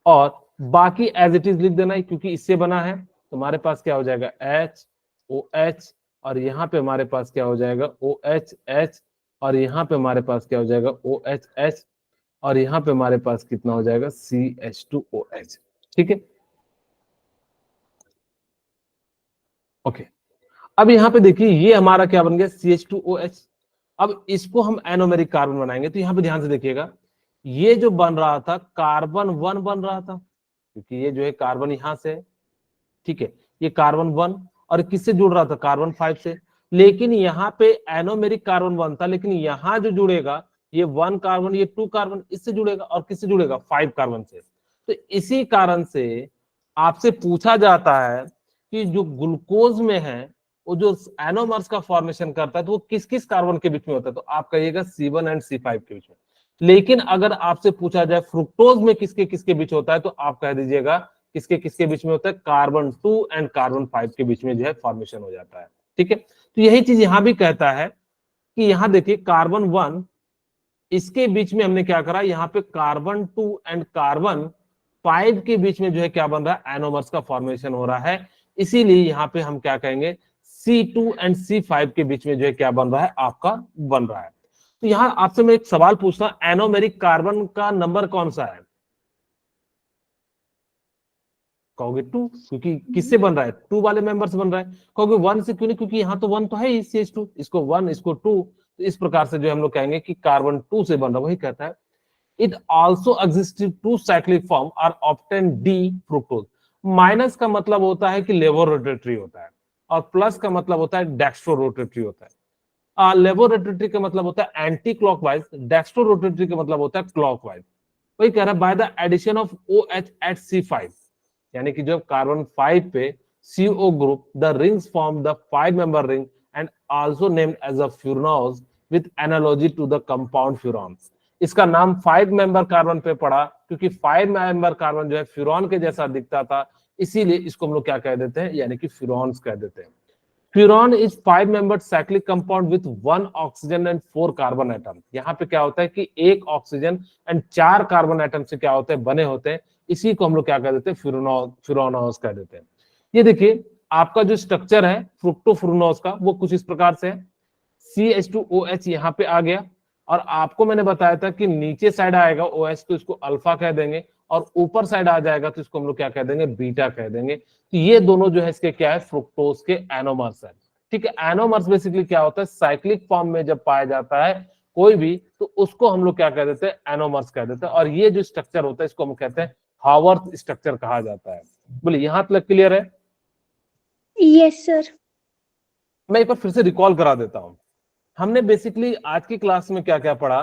और बाकी एज इट इज लिख देना है क्योंकि इससे बना है। तो हमारे पास क्या हो जाएगा HOH, और यहाँ पे हमारे पास क्या हो जाएगा OHH, और यहाँ पे हमारे पास क्या हो जाएगा OHH, और यहाँ पे हमारे पास कितना हो जाएगा CH2OH। ठीक है, ओके। अब यहाँ पे देखिए ये हमारा क्या बन गया CH2OH। अब इसको हम एनोमेरिक कार्बन बनाएंगे। तो यहाँ पे ध्यान से देखिएगा, ये जो बन रहा था कार्बन 1 बन रहा था, क्योंकि ये जो है कार्बन यहां से, ठीक है, ये कार्बन 1, और किससे जुड़ रहा था, कार्बन 5 से। लेकिन यहाँ पे एनोमेरिक कार्बन 1 था, लेकिन यहाँ जो जुड़ेगा ये 1 कार्बन, ये 2 कार्बन, इससे जुड़ेगा, और किससे जुड़ेगा, 5 कार्बन से। तो इसी कारण से आपसे पूछा जाता है कि जो ग्लूकोज में है वो जो एनोमर्स का फॉर्मेशन करता है तो वो किस किस कार्बन के बीच में होता है, तो आप कहिएगा C1 एंड C5 के बीच में। लेकिन अगर आपसे पूछा जाए फ्रुक्टोज में किसके किसके बीच होता है, तो आप कह दीजिएगा किसके किसके बीच में होता है, कार्बन 2 एंड कार्बन 5 के बीच में जो है फॉर्मेशन हो जाता है। ठीक है, तो यही चीज यहां भी कहता है कि यहां देखिए कार्बन 1 इसके बीच में हमने क्या करा, यहाँ पे कार्बन 2 एंड कार्बन 5 के बीच में जो है क्या बन रहा है, एनोमर्स का फॉर्मेशन हो रहा है। इसीलिए यहाँ पे हम क्या कहेंगे, C2 एंड C5 के बीच में जो है क्या बन रहा है, आपका बन रहा है। तो यहाँ आपसे मैं एक सवाल पूछता हूं, एनोमेरिक कार्बन का नंबर कौन सा है, कहोगे 2, क्योंकि किससे बन रहा है, 2 वाले मेंबर से बन रहा है। कहोगे 1 से क्यों नहीं, क्योंकि यहाँ तो 1 तो है ही, CH2, इसको 1 इसको 2, तो इस प्रकार से जो हम लोग कहेंगे कि कार्बन 2 से बन रहा है। वही कहता है it also existed 2 cyclic form are obtain D fructose. Minus का मतलब होता है कि लेवो रोटेटरी होता है, और प्लस का मतलब होता है डेक्स्ट्रो रोटेटरी होता है। लेवो रोटेटरी का मतलब होता है एंटी क्लॉकवाइज, डेक्स्ट्रो रोटेटरी का मतलब होता है क्लॉकवाइज। वही कह रहा है by the addition of OH at C5, यानी कि जब कार्बन 5 पे CO group the rings form the 5 member ring and also named as a furanose with analogy to the compound furan. इसका नाम 5 मेंबर कार्बन पे पड़ा क्योंकि 5 मेंबर कार्बन जो है फ्यूरॉन के जैसा दिखता था, इसीलिए इसको हम लोग क्या कह देते हैं, यानी कि फ्यूरॉन्स कह देते हैं। Furan is 5 membered cyclic compound with 1 oxygen and 4 carbon atom. यहाँ पे क्या होता है कि 1 ऑक्सीजन एंड 4 कार्बन एटम से क्या होते हैं, बने होते हैं। इसी को हम लोग क्या कह देते हैं, फ्यूरोनोज कह देते हैं। ये देखिए आपका जो स्ट्रक्चर है फ्रुक्टोफ्रूनोज का वो कुछ इस प्रकार से है, CH2OH यहाँ पे आ गया, और आपको मैंने बताया था कि नीचे साइड आएगा OH तो इसको अल्फा कह देंगे, और ऊपर साइड आ जाएगा तो इसको हम लोग क्या कह देंगे, बीटा कह देंगे। तो ये दोनों जो है इसके क्या है, फ्रुक्टोज के एनोमर्स है। ठीक है, एनोमर्स बेसिकली क्या होता है, साइक्लिक फॉर्म में जब पाया जाता है कोई भी, तो उसको हम लोग क्या कह देते हैं, एनोमर्स कह देते हैं। और ये जो स्ट्रक्चर होता है इसको हम कहते हैं हावर्थ स्ट्रक्चर कहा जाता है। बोलिए यहां तक क्लियर है? Yes sir. मैं एक बार फिर से रिकॉल करा देता हूं। हमने बेसिकली आज की क्लास में क्या क्या पढ़ा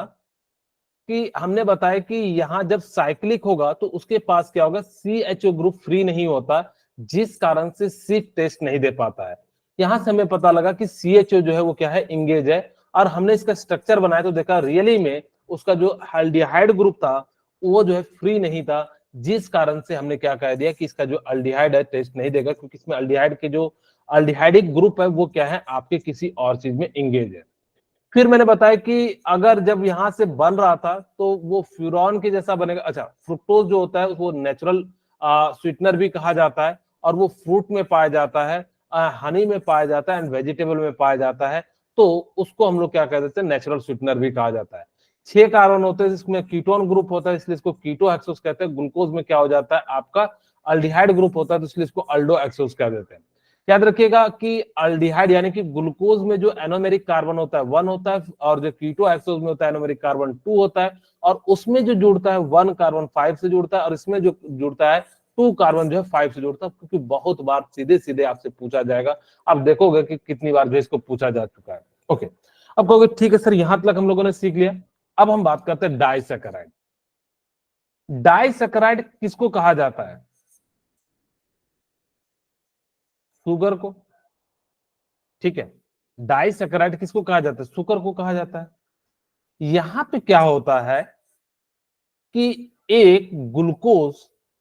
कि हमने बताया कि यहां जब साइक्लिक होगा तो उसके पास क्या होगा, CHO ग्रुप फ्री नहीं होता, जिस कारण से सिर्फ टेस्ट नहीं दे पाता है। यहां से हमें पता लगा कि CHO जो है वो क्या है, इंगेज है, और हमने इसका स्ट्रक्चर बनाया तो देखा रियली में उसका जो अल्डिहाइड ग्रुप था वो जो है फ्री नहीं था, जिस कारण से हमने क्या कह दिया कि इसका जो अल्डिहाइड है टेस्ट नहीं देगा, क्योंकि इसमें अल्डिहाइड के जो अल्डिहाइडिक ग्रुप है वो क्या है, आपके किसी और चीज में इंगेज है। फिर मैंने बताया कि अगर जब यहां से बन रहा था तो वो फ्यूरॉन के जैसा बनेगा। अच्छा, फ्रुक्टोज जो होता है वो नेचुरल स्वीटनर भी कहा जाता है, और वो फ्रूट में पाया जाता है, हनी में पाया जाता है, एंड वेजिटेबल में पाया जाता है, तो उसको हम लोग क्या कह देते हैं, नेचुरल स्वीटनर भी कहा जाता है। 6 कार्बन होते हैं जिसमें कीटोन ग्रुप होता है, इसलिए इसको कीटो एक्सोस कहते हैं। ग्लूकोज में क्या हो जाता है, आपका अल्डिहाइड ग्रुप होता है, तो इसलिए इसको अल्डो एक्सोस कह देते हैं। याद रखिएगा कि अल्डिहाइड यानी कि ग्लूकोज में जो एनोमेरिक कार्बन होता है 1 होता है, और जो कीटो एक्सोज में होता है एनोमेरिक कार्बन 2 होता है, और उसमें जो जुड़ता है 1 कार्बन 5 से जुड़ता है, और इसमें जो जुड़ता है 2 कार्बन जो है 5 से जुड़ता है, क्योंकि बहुत बार सीधे सीधे आपसे पूछा जाएगा। आप देखोगे कि कितनी बार जो इसको पूछा जा चुका है। ओके, अब कहोगे ठीक है सर यहां तक हम लोगों ने सीख लिया, अब हम बात करते हैं डाइसैकेराइड। डाइसैकेराइड किसको कहा जाता है? शुगर को। ठीक है, डाइसैकेराइड किसको कहा जाता है? शुगर को कहा जाता है। यहां पे क्या होता है कि एक ग्लूकोज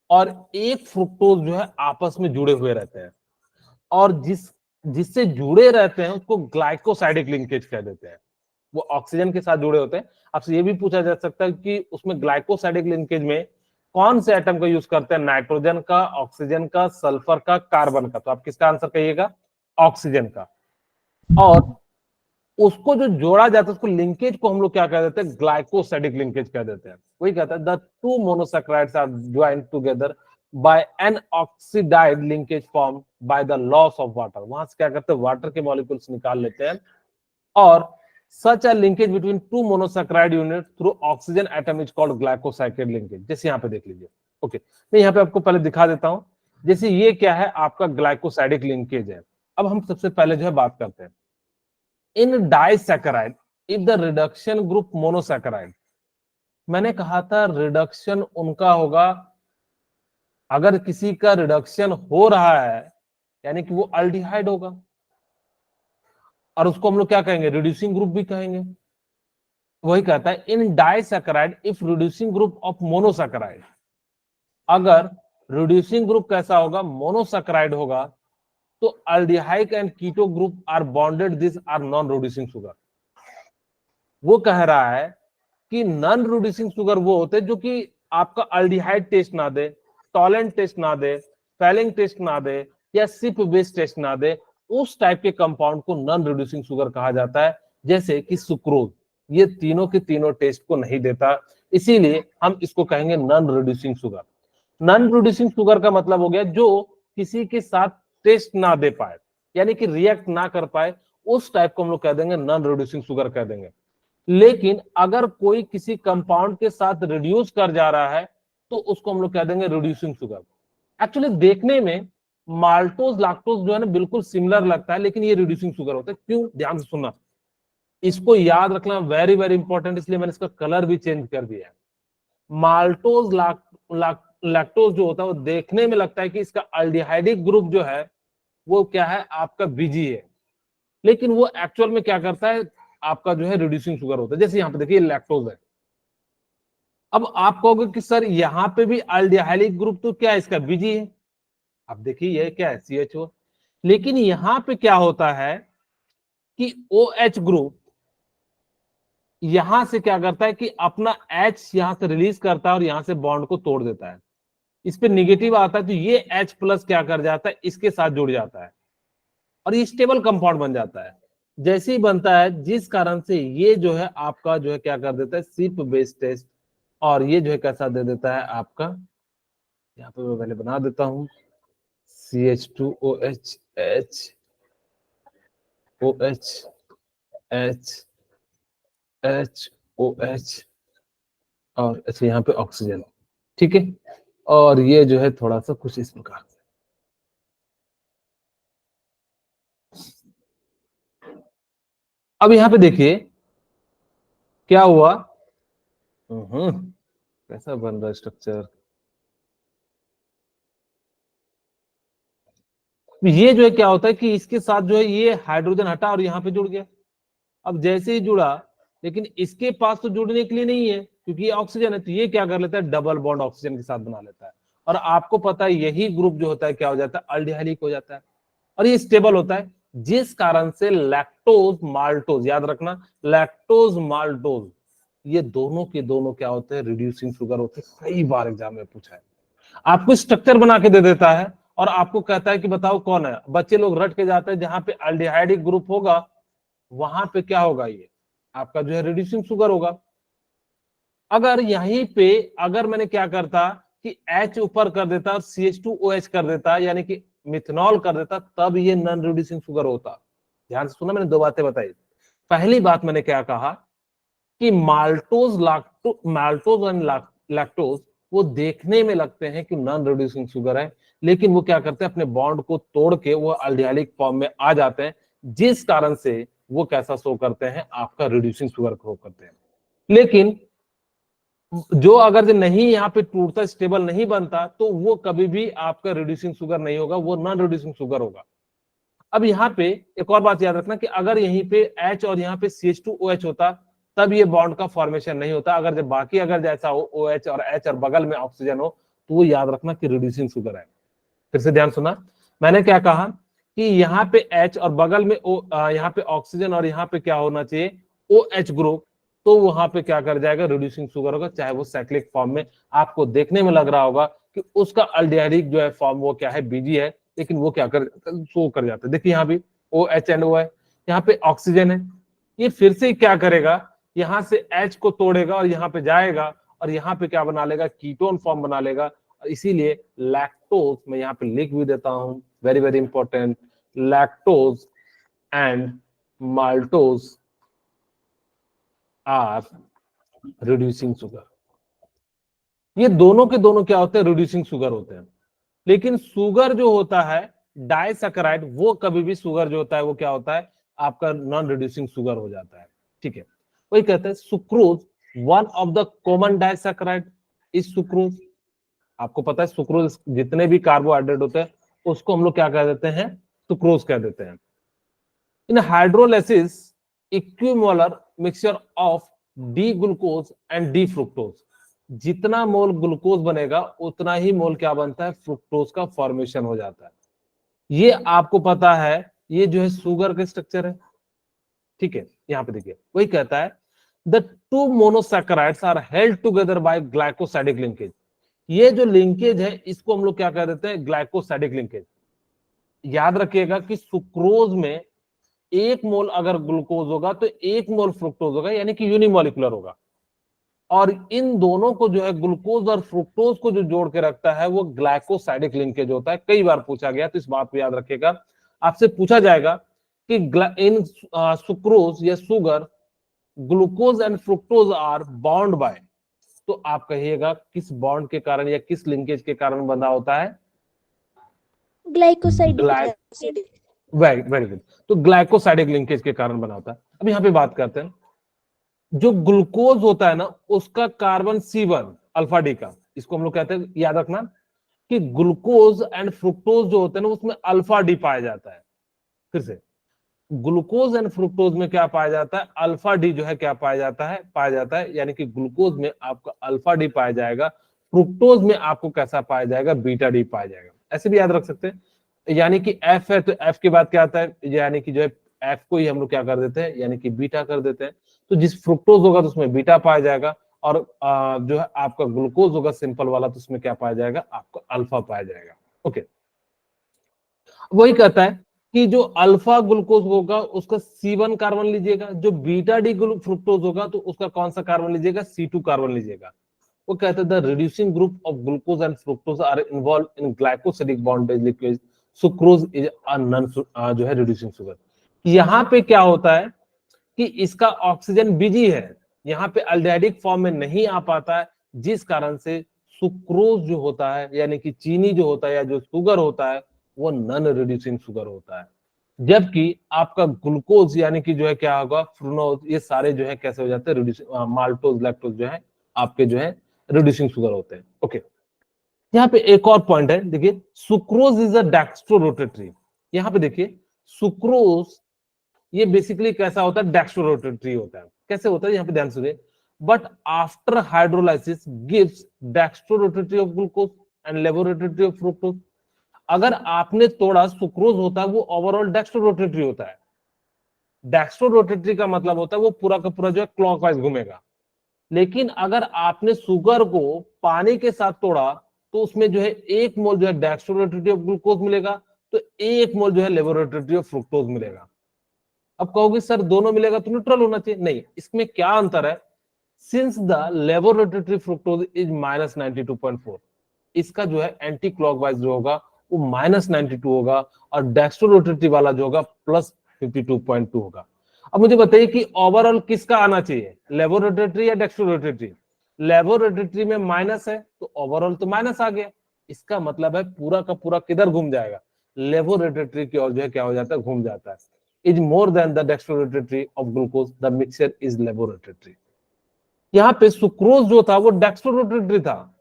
और एक फ्रुक्टोज जो है आपस में जुड़े हुए रहते हैं, और जिससे जुड़े रहते हैं उसको ग्लाइकोसाइडिक लिंकेज कह देते हैं। वो ऑक्सीजन के साथ जुड़े होते हैं। आपसे ये भी पूछा जा सकता है कि उसमें ग्लाइकोसाइडिक लिंकेज में कौन से एटम का यूज करते हैं? नाइट्रोजन का, ऑक्सीजन का, सल्फर का, कार्बन का। तो आप किसका आंसर कहिएगा? ऑक्सीजन का। और उसको जो जोड़ा जाता है उसको लिंकेज को हम लोग क्या कह देते हैं? ग्लाइकोसाइडिक लिंकेज कह देते हैं। वही कहता है the two monosaccharides are joined together by an oxide linkage form by the loss of water. वहां से क्या करते हैं? वाटर के मॉलिक्यूल्स निकाल लेते हैं, और such a linkage between two monosaccharide unit through oxygen atom is called glycoside linkage. जैसे यहाँ पे देख लीजिए। ओके, मैं यहाँ पे आपको पहले दिखा देता हूं। जैसे ये क्या है? आपका ग्लाइकोसाइडिक लिंकेज है। अब हम सबसे पहले जो है बात करते हैं in disaccharide if the reduction group monosaccharide. मैंने कहा था रिडक्शन उनका होगा, अगर किसी का रिडक्शन हो रहा है यानी कि वो अल्डिहाइड होगा, और उसको हम लोग क्या कहेंगे? रिड्यूसिंग ग्रुप भी कहेंगे। वही कहता है in disaccharide if reducing group of monosaccharide. अगर रिड्यूसिंग ग्रुप कैसा होगा? मोनोसैकेराइड होगा, तो aldehyde and keto group are bonded, this are non reducing sugar. वो कह रहा है कि नॉन रिड्यूसिंग शुगर वो होते हैं जो कि आपका अल्डिहाइड टेस्ट ना दे, टॉलेंट टेस्ट ना दे, फैलिंग टेस्ट ना दे, या सिप बेस टेस्ट ना दे। उस टाइप के कंपाउंड को नॉन रिड्यूसिंग शुगर कहा जाता है। जैसे कि सुक्रोज, ये तीनों के तीनों टेस्ट को नहीं देता, इसीलिए हम इसको कहेंगे non reducing sugar. Non reducing sugar का मतलब हो गया जो किसी के साथ टेस्ट ना दे पाए, यानी कि रिएक्ट ना कर पाए, उस टाइप को हम लोग कह देंगे नॉन रिड्यूसिंग शुगर कह देंगे। लेकिन अगर कोई किसी कंपाउंड के साथ रिड्यूस कर जा रहा है तो उसको हम लोग कह देंगे रिड्यूसिंग शुगर। एक्चुअली देखने में माल्टोज लैक्टोज जो है ना बिल्कुल सिमिलर लगता है, लेकिन ये रिड्यूसिंग शुगर होता है। क्यों? ध्यान से सुनना, इसको याद रखना वेरी वेरी इंपॉर्टेंट, इसलिए मैंने इसका कलर भी चेंज कर दिया है। माल्टोज लैक्टोज जो होता है वो देखने में लगता है कि इसका अल्डिहाइडिक ग्रुप जो है वो क्या है? आपका बीजी है, लेकिन वो एक्चुअल में क्या करता है? आपका जो है रिड्यूसिंग शुगर होता है। जैसे यहाँ पे देखिए लैक्टोज है। अब आप कहोगे कि सर यहाँ पे भी अल्डिहाइडिक ग्रुप तो क्या है? इसका बीजी है। अब देखिए ये क्या है? CHO। लेकिन यहाँ पे क्या होता है कि OH ग्रुप यहां से क्या करता है कि अपना H यहां से रिलीज करता है और यहां से बॉन्ड को तोड़ देता है। इस पे निगेटिव आता है तो ये H प्लस क्या कर जाता है? इसके साथ जुड़ जाता है और ये स्टेबल कंपाउंड बन जाता है। जैसे ही बनता है, जिस कारण से ये जो है आपका जो है क्या कर देता है? सिप बेस टेस्ट, और ये जो है कैसा दे देता है आपका? यहाँ पे मैं पहले बना देता हूँ CH2OH H OH H HOH, और अच्छा यहाँ पे ऑक्सीजन। ठीक है, और ये जो है थोड़ा सा कुछ इस प्रकार से। अब यहाँ पे देखिए क्या हुआ। कैसा बन रहा है स्ट्रक्चर? ये जो है क्या होता है कि इसके साथ जो है ये हाइड्रोजन हटा और यहाँ पे जुड़ गया। अब जैसे ही जुड़ा, लेकिन इसके पास तो जुड़ने के लिए नहीं है क्योंकि ये ऑक्सीजन है, तो ये क्या कर लेता है? डबल बॉन्ड ऑक्सीजन के साथ बना लेता है। और आपको पता है यही ग्रुप जो होता है क्या हो जाता है? अल्डिहाइडिक हो जाता है, और ये स्टेबल होता है, जिस कारण से लैक्टोज माल्टोज, याद रखना लैक्टोज माल्टोज, ये दोनों के दोनों क्या होते हैं? रिड्यूसिंग शुगर होते हैं। कई बार एग्जाम में पूछा है। आपको स्ट्रक्चर बना के दे देता है और आपको कहता है कि बताओ कौन है। बच्चे लोग रट के जाते हैं, जहां पे अल्डिहाइडिक ग्रुप होगा वहां पे क्या होगा? ये आपका जो है रिड्यूसिंग शुगर होगा। अगर यहीं पे अगर मैंने क्या करता कि H ऊपर कर देता और CH2OH कर देता, यानी कि मिथनॉल कर देता, तब ये नॉन रिड्यूसिंग शुगर होता। ध्यान से सुना, मैंने दो बातें बताई। पहली बात मैंने क्या कहा कि माल्टोज एंड लैक्टोज वो देखने में लगते हैं कि नॉन रिड्यूसिंग शुगर है, लेकिन वो क्या करते हैं? अपने बॉन्ड को तोड़ के वो अल्डिहाइडिक फॉर्म में आ जाते हैं, जिस कारण से वो कैसा शो करते हैं? आपका रिड्यूसिंग शुगर शो करते हैं। लेकिन जो अगर जो नहीं यहाँ पे टूटता, स्टेबल नहीं बनता, तो वो कभी भी आपका रिड्यूसिंग शुगर नहीं होगा, वो नॉन रिड्यूसिंग शुगर होगा। अब यहाँ पे एक और बात याद रखना कि अगर यहीं पे H और यहाँ पे CH2OH होता, तब ये बॉन्ड का फॉर्मेशन नहीं होता। अगर जब बाकी अगर जैसा हो OH और H और बगल में ऑक्सीजन हो, तो वो याद रखना कि रिड्यूसिंग शुगर है। फिर से ध्यान सुना, मैंने क्या कहा कि यहाँ पे H और बगल में यहाँ पे ऑक्सीजन और यहाँ पे क्या होना चाहिए, OH ग्रुप, तो वहां पे क्या कर जाएगा, रिड्यूसिंग शुगर होगा, चाहे वो साइक्लिक फॉर्म में आपको देखने में लग रहा होगा कि उसका अल्डिहाइडिक जो है फॉर्म वो क्या है, बीजी है, लेकिन वो क्या कर शो कर जाता है। देखिए यहाँ भी OH एंड O है, यहाँ पे ऑक्सीजन है, ये फिर से क्या करेगा, यहाँ से H को तोड़ेगा और यहाँ पे जाएगा और यहाँ पे क्या बना लेगा, कीटोन फॉर्म बना लेगा। इसीलिए लैक्टोज, मैं यहाँ पे लिख भी देता हूं, very very important, lactose and maltose are reducing sugar. ये दोनों के दोनों क्या होते हैं, रिड्यूसिंग शुगर होते हैं। लेकिन शुगर जो होता है डाइसैकेराइड, वो कभी भी शुगर जो होता है वो क्या होता है, आपका नॉन रिड्यूसिंग शुगर हो जाता है। ठीक है, वही कहते हैं sucrose, one of the common disaccharide is sucrose. आपको पता है सुक्रोज जितने भी कार्बोहाइड्रेट होते हैं उसको हम लोग क्या कह देते हैं, सुक्रोज कह देते हैं। In hydrolysis equimolar mixture of D glucose and D fructose, जितना मोल ग्लूकोज बनेगा उतना ही मोल क्या बनता है, फ्रुक्टोज का फॉर्मेशन हो जाता है। ये आपको पता है, ये जो है शुगर का स्ट्रक्चर है। ठीक है, यहाँ पे देखिए वही कहता है the two monosaccharides are held together by glycosidic linkage. ये जो लिंकेज है इसको हम लोग क्या कह देते हैं, ग्लाइकोसाइडिक लिंकेज। याद रखिएगा कि सुक्रोज में एक मोल अगर ग्लूकोज होगा तो एक मोल फ्रुक्टोज होगा, यानी कि यूनिमोलिकुलर होगा। और इन दोनों को जो है ग्लूकोज और फ्रुक्टोज को जो जोड़ के रखता है वो ग्लाइकोसाइडिक लिंकेज होता है। कई बार पूछा गया, तो इस बात को याद रखिएगा। आपसे पूछा जाएगा कि इन सुक्रोज या sugar glucose and fructose are bound by, तो आप कहिएगा किस बॉन्ड के कारण या किस लिंकेज के कारण बंधा होता है, ग्लाइकोसाइडिक एसिड। वेरी गुड, तो ग्लाइकोसाइडिक लिंकेज के कारण बना होता है। अब यहाँ पे बात करते हैं, जो ग्लूकोज होता है ना उसका कार्बन C1 अल्फा डी का, इसको हम लोग कहते हैं, याद रखना कि ग्लूकोज एंड फ्रुक्टोज जो होते हैं ना उसमें अल्फा डी पाया जाता है। फिर से ग्लूकोज एंड फ्रुक्टोज में क्या पाया जाता है, अल्फा डी जो है क्या पाया जाता है, यानी कि ग्लूकोज में आपका अल्फा डी पाया जाएगा, फ्रुक्टोज में आपको कैसा पाया जाएगा, बीटा डी पाया जाएगा। ऐसे भी याद रख सकते हैं, यानी कि F है तो F के बाद क्या आता है, यानी कि जो है F को ही हम लोग क्या कर देते हैं, यानी कि बीटा कर देते हैं। तो जिस फ्रुक्टोज होगा तो उसमें बीटा पाया जाएगा, और जो है आपका ग्लूकोज होगा सिंपल वाला तो उसमें क्या पाया जाएगा, आपको अल्फा पाया जाएगा। ओके, वही कहता है कि जो अल्फा ग्लूकोज होगा उसका C1 कार्बन लीजिएगा, जो बीटा डी फ्रुक्टोज होगा तो उसका कौन सा कार्बन लीजिएगा, C2 कार्बन लीजिएगा। वो कहते हैं the reducing group of glucose and fructose are involve in glycosidic bondage liquid sucrose is a non जो है रिड्यूसिंग शुगर। यहाँ पे क्या होता है कि इसका ऑक्सीजन बिजी है, यहाँ पे अल्डिहाइडिक फॉर्म में नहीं आ पाता है, जिस कारण से सुक्रोज जो होता है यानी कि चीनी जो होता है या जो शुगर होता है वो नॉन रिड्यूसिंग शुगर होता है। जबकि आपका ग्लूकोज यानी कि जो है क्या होगा, फ्रुक्टोज, ये सारे जो है कैसे हो जाते हैं, रिड्यूसिंग, माल्टोज लैक्टोज जो है आपके जो है रिड्यूसिंग शुगर होते हैं। ओके, यहाँ पे एक और पॉइंट है, देखिए सुक्रोज इज अ डेक्स्ट्रोरोटेटरी। यहाँ पे देखिए सुक्रोज ये बेसिकली कैसा होता है, डेक्स्ट्रोरोटेटरी होता है। कैसे होता है, यहाँ पे ध्यान सुनिए, but after hydrolysis gives dextrorotatory of glucose and levorotatory of fructose. अगर आपने तोड़ा सुक्रोज होता है वो ओवरऑल डेक्स्ट्रोरोटेटरी होता है। डेक्स्ट्रोरोटेटरी का मतलब होता है वो पूरा का पूरा जो है क्लॉकवाइज घूमेगा। लेकिन अगर आपने शुगर को पानी के साथ तोड़ा तो उसमें जो है एक मोल जो है डेक्स्ट्रोरोटेटरी ऑफ ग्लूकोज मिलेगा, तो एक मोल जो है लेवोरोटेटरी ऑफ फ्रुक्टोज मिलेगा। अब कहोगे सर दोनों मिलेगा तो न्यूट्रल होना चाहिए, नहीं, इसमें क्या अंतर है, सिंस द लेवोरोटेटरी फ्रुक्टोज इज -92.4, इसका जो है एंटी क्लॉकवाइज जो होगा वो -92 होगा, और डेक्स्ट्रोरोटेटरी वाला जो होगा +52.2 होगा। अब मुझे बताइए कि ओवरऑल किसका आना चाहिए, लेवोरोटेटरी या डेक्स्ट्रोरोटेटरी। लेवोरोटेटरी में माइनस है तो ओवरऑल तो माइनस आ गया, इसका मतलब है पूरा का पूरा किधर घूम जाएगा, लेवोरोटेटरी की ओर जो है क्या हो जाता है, घूम जाता है। Is more than the dextrorotatory of glucose, the mixture is levorotatory. यहाँ पे सुक्रोज जो था वो डेक्स्ट्रोरोटेटरी था,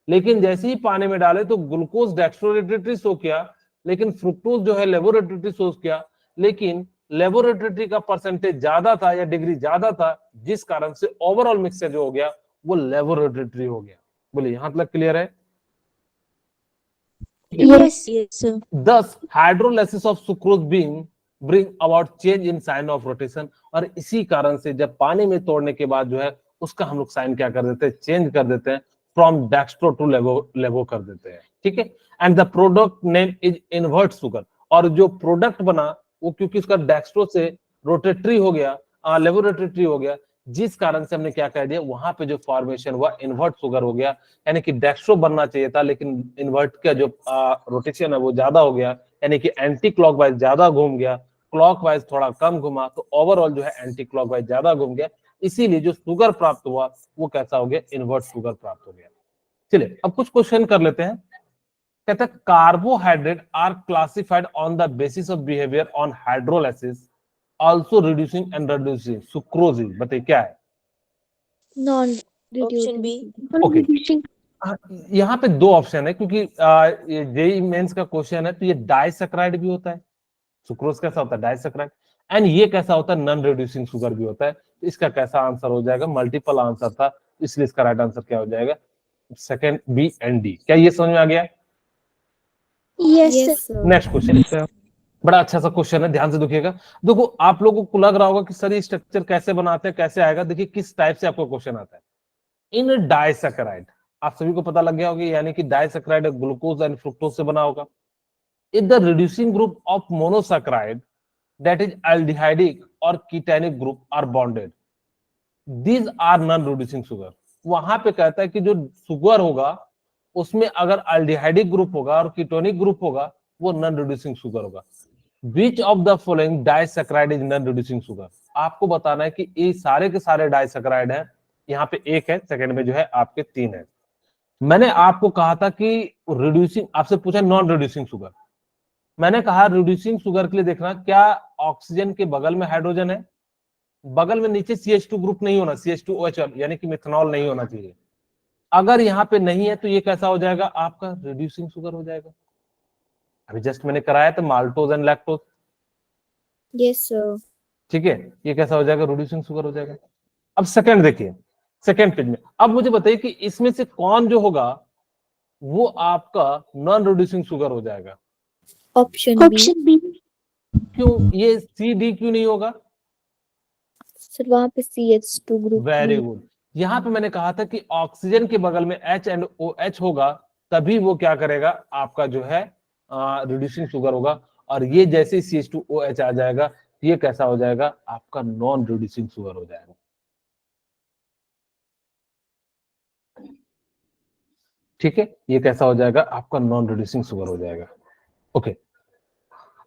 लेकिन जैसे ही पानी में डाले तो ग्लूकोज डेक्स्ट्रोरोटेटरी शो किया, लेकिन फ्रुक्टोज जो है लेबोरेटरी शो किया, लेकिन लेबोरेटरी का परसेंटेज ज्यादा था या डिग्री ज्यादा था, जिस कारण से ओवरऑल मिक्सचर जो हो गया वो लेबोरेटरी हो गया। बोलिए यहां तक क्लियर है? Yes, yes, sir. Thus, hydrolysis of sucrose being bring about change in sign of rotation, और इसी कारण से जब पानी में तोड़ने के बाद जो है उसका हम लोग साइन क्या कर देते हैं, चेंज कर देते हैं, फ्रॉम डेक्स्ट्रो टू लेवो कर देते हैं, ठीक है। And the product name is invert sugar, और जो प्रोडक्ट बना वो क्योंकि उसका डेक्स्ट्रो से रोटेटरी हो गया, लेबोरेटरी हो गया, जिस कारण से हमने क्या कह दिया, वहां पे जो फॉर्मेशन हुआ इन्वर्ट सुगर हो गया, यानी कि डेक्स्ट्रो बनना चाहिए था लेकिन इन्वर्ट का जो रोटेशन है वो ज्यादा हो गया, यानी कि एंटी क्लॉकवाइज ज्यादा घूम गया, क्लॉकवाइज थोड़ा कम घुमा, तो ओवरऑल जो है एंटी क्लॉकवाइज ज्यादा घूम गया, इसीलिए जो शुगर प्राप्त हुआ वो कैसा हो गया, इन्वर्ट शुगर प्राप्त हो गया। चलिए अब कुछ क्वेश्चन कर लेते हैं। कहते हैं carbohydrate are classified on the basis of behaviour on hydrolysis also reducing and reducing sucrose, बताइए क्या है? Non-reducing. B. ओके, यहाँ पे दो ऑप्शन है, क्योंकि ये जेई मेंस का क्वेश्चन है, तो ये डाइसैकराइड भी होता है, सुक्रोज कैसा होता है, डाइसैकराइड, एंड ये कैसा होता है, नॉन रिड्यूसिंग शुगर भी होता है। तो इसका कैसा आंसर हो जाएगा, मल्टीपल आंसर था, इसलिए इसका राइट आंसर क्या हो जाएगा, सेकंड, बी एंड डी। क्या ये समझ में आ गया? Yes, sir. नेक्स्ट क्वेश्चन, बड़ा अच्छा सा क्वेश्चन है, ध्यान से देखिएगा। देखो आप लोगों को लग रहा होगा कि सर ये स्ट्रक्चर कैसे बनाते हैं, कैसे आएगा, देखिए किस टाइप से आपको क्वेश्चन आता है। इन डाइसैकराइड, आप सभी को पता लग गया होगा, यानी कि डाइसैकराइड ग्लूकोज एंड फ्रुक्टोज से बना होगा। If the reducing group of monosaccharide that is aldehydic और ketonic group are bonded, these are non reducing sugar. वहां पे कहता है कि जो शुगर होगा उसमें अगर एल्डिहाइडिक ग्रुप होगा और कीटोनिक ग्रुप होगा वो नॉन रिड्यूसिंग शुगर होगा। Which of the following disaccharide is non-reducing sugar? आपको बताना है कि ये सारे के सारे डाइसैकराइड हैं, यहाँ पे एक है, सेकंड में जो है आपके तीन है। मैंने आपको कहा था कि रिड्यूसिंग, आपसे पूछा नॉन रिड्यूसिंग शुगर, मैंने कहा रिड्यूसिंग शुगर के लिए देखना क्या ऑक्सीजन के बगल में हाइड्रोजन है, बगल में नीचे CH2 ग्रुप नहीं होना, CH2OH यानी कि मिथनॉल नहीं होना चाहिए। अगर यहाँ पे नहीं है तो ये कैसा हो जाएगा, आपका रिड्यूसिंग शुगर हो जाएगा। अभी जस्ट मैंने कराया था maltose and lactose, Yes, sir. ठीक है, ये कैसा हो जाएगा, रिड्यूसिंग शुगर हो जाएगा। अब सेकंड देखिए, सेकंड पेज में अब मुझे बताइए कि इसमें से कौन जो होगा वो आपका नॉन रिड्यूसिंग शुगर हो जाएगा। Option B. Option B. क्यों ये CD क्यों नहीं होगा? सर वहाँ पे CH2 ग्रुप वेरी गुड, यहाँ पे मैंने कहा था कि ऑक्सीजन के बगल में H एंड OH होगा, तभी वो क्या करेगा, आपका जो है रिड्यूसिंग शुगर होगा, और ये जैसे ही CH2OH आ जाएगा ये कैसा हो जाएगा, आपका नॉन रिड्यूसिंग शुगर हो जाएगा। ठीक है, ये कैसा हो जाएगा, आपका नॉन रिड्यूसिंग शुगर हो जाएगा। ओके,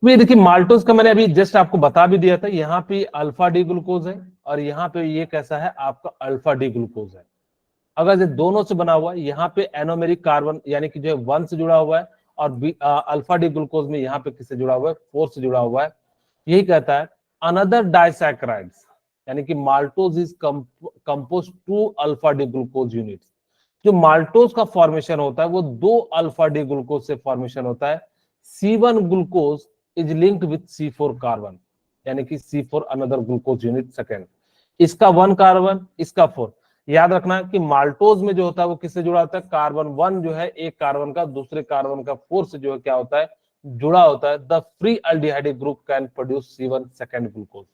ये देखिए माल्टोज का मैंने अभी जस्ट आपको बता भी दिया था, यहाँ पे अल्फा डी ग्लूकोज है और यहाँ पे ये कैसा है, आपका अल्फा डी ग्लूकोज है। अगर ये दोनों से बना हुआ है, यहाँ पे एनोमेरिक कार्बन यानी कि जो है 1 से जुड़ा हुआ है, और अल्फा डी ग्लूकोज में यहाँ पे किससे जुड़ा हुआ है, 4 से जुड़ा हुआ है। यही कहता है अनदर डाइसैकराइड्स, यानी कि maltose is compose 2 alpha D glucose units. जो माल्टोज का फॉर्मेशन होता है वो 2 अल्फा डी ग्लूकोज से फॉर्मेशन होता है। C1 glucose is linked with C4 carbon, यानी कि C4 another glucose unit second, इसका 1 कार्बन, इसका 4। याद रखना कि माल्टोज में जो होता है वो किससे जुड़ा होता है, कार्बन 1 जो है एक कार्बन का दूसरे कार्बन का 4 से जो है क्या होता है, जुड़ा होता है। The free aldehydic group can produce C1 second glucose,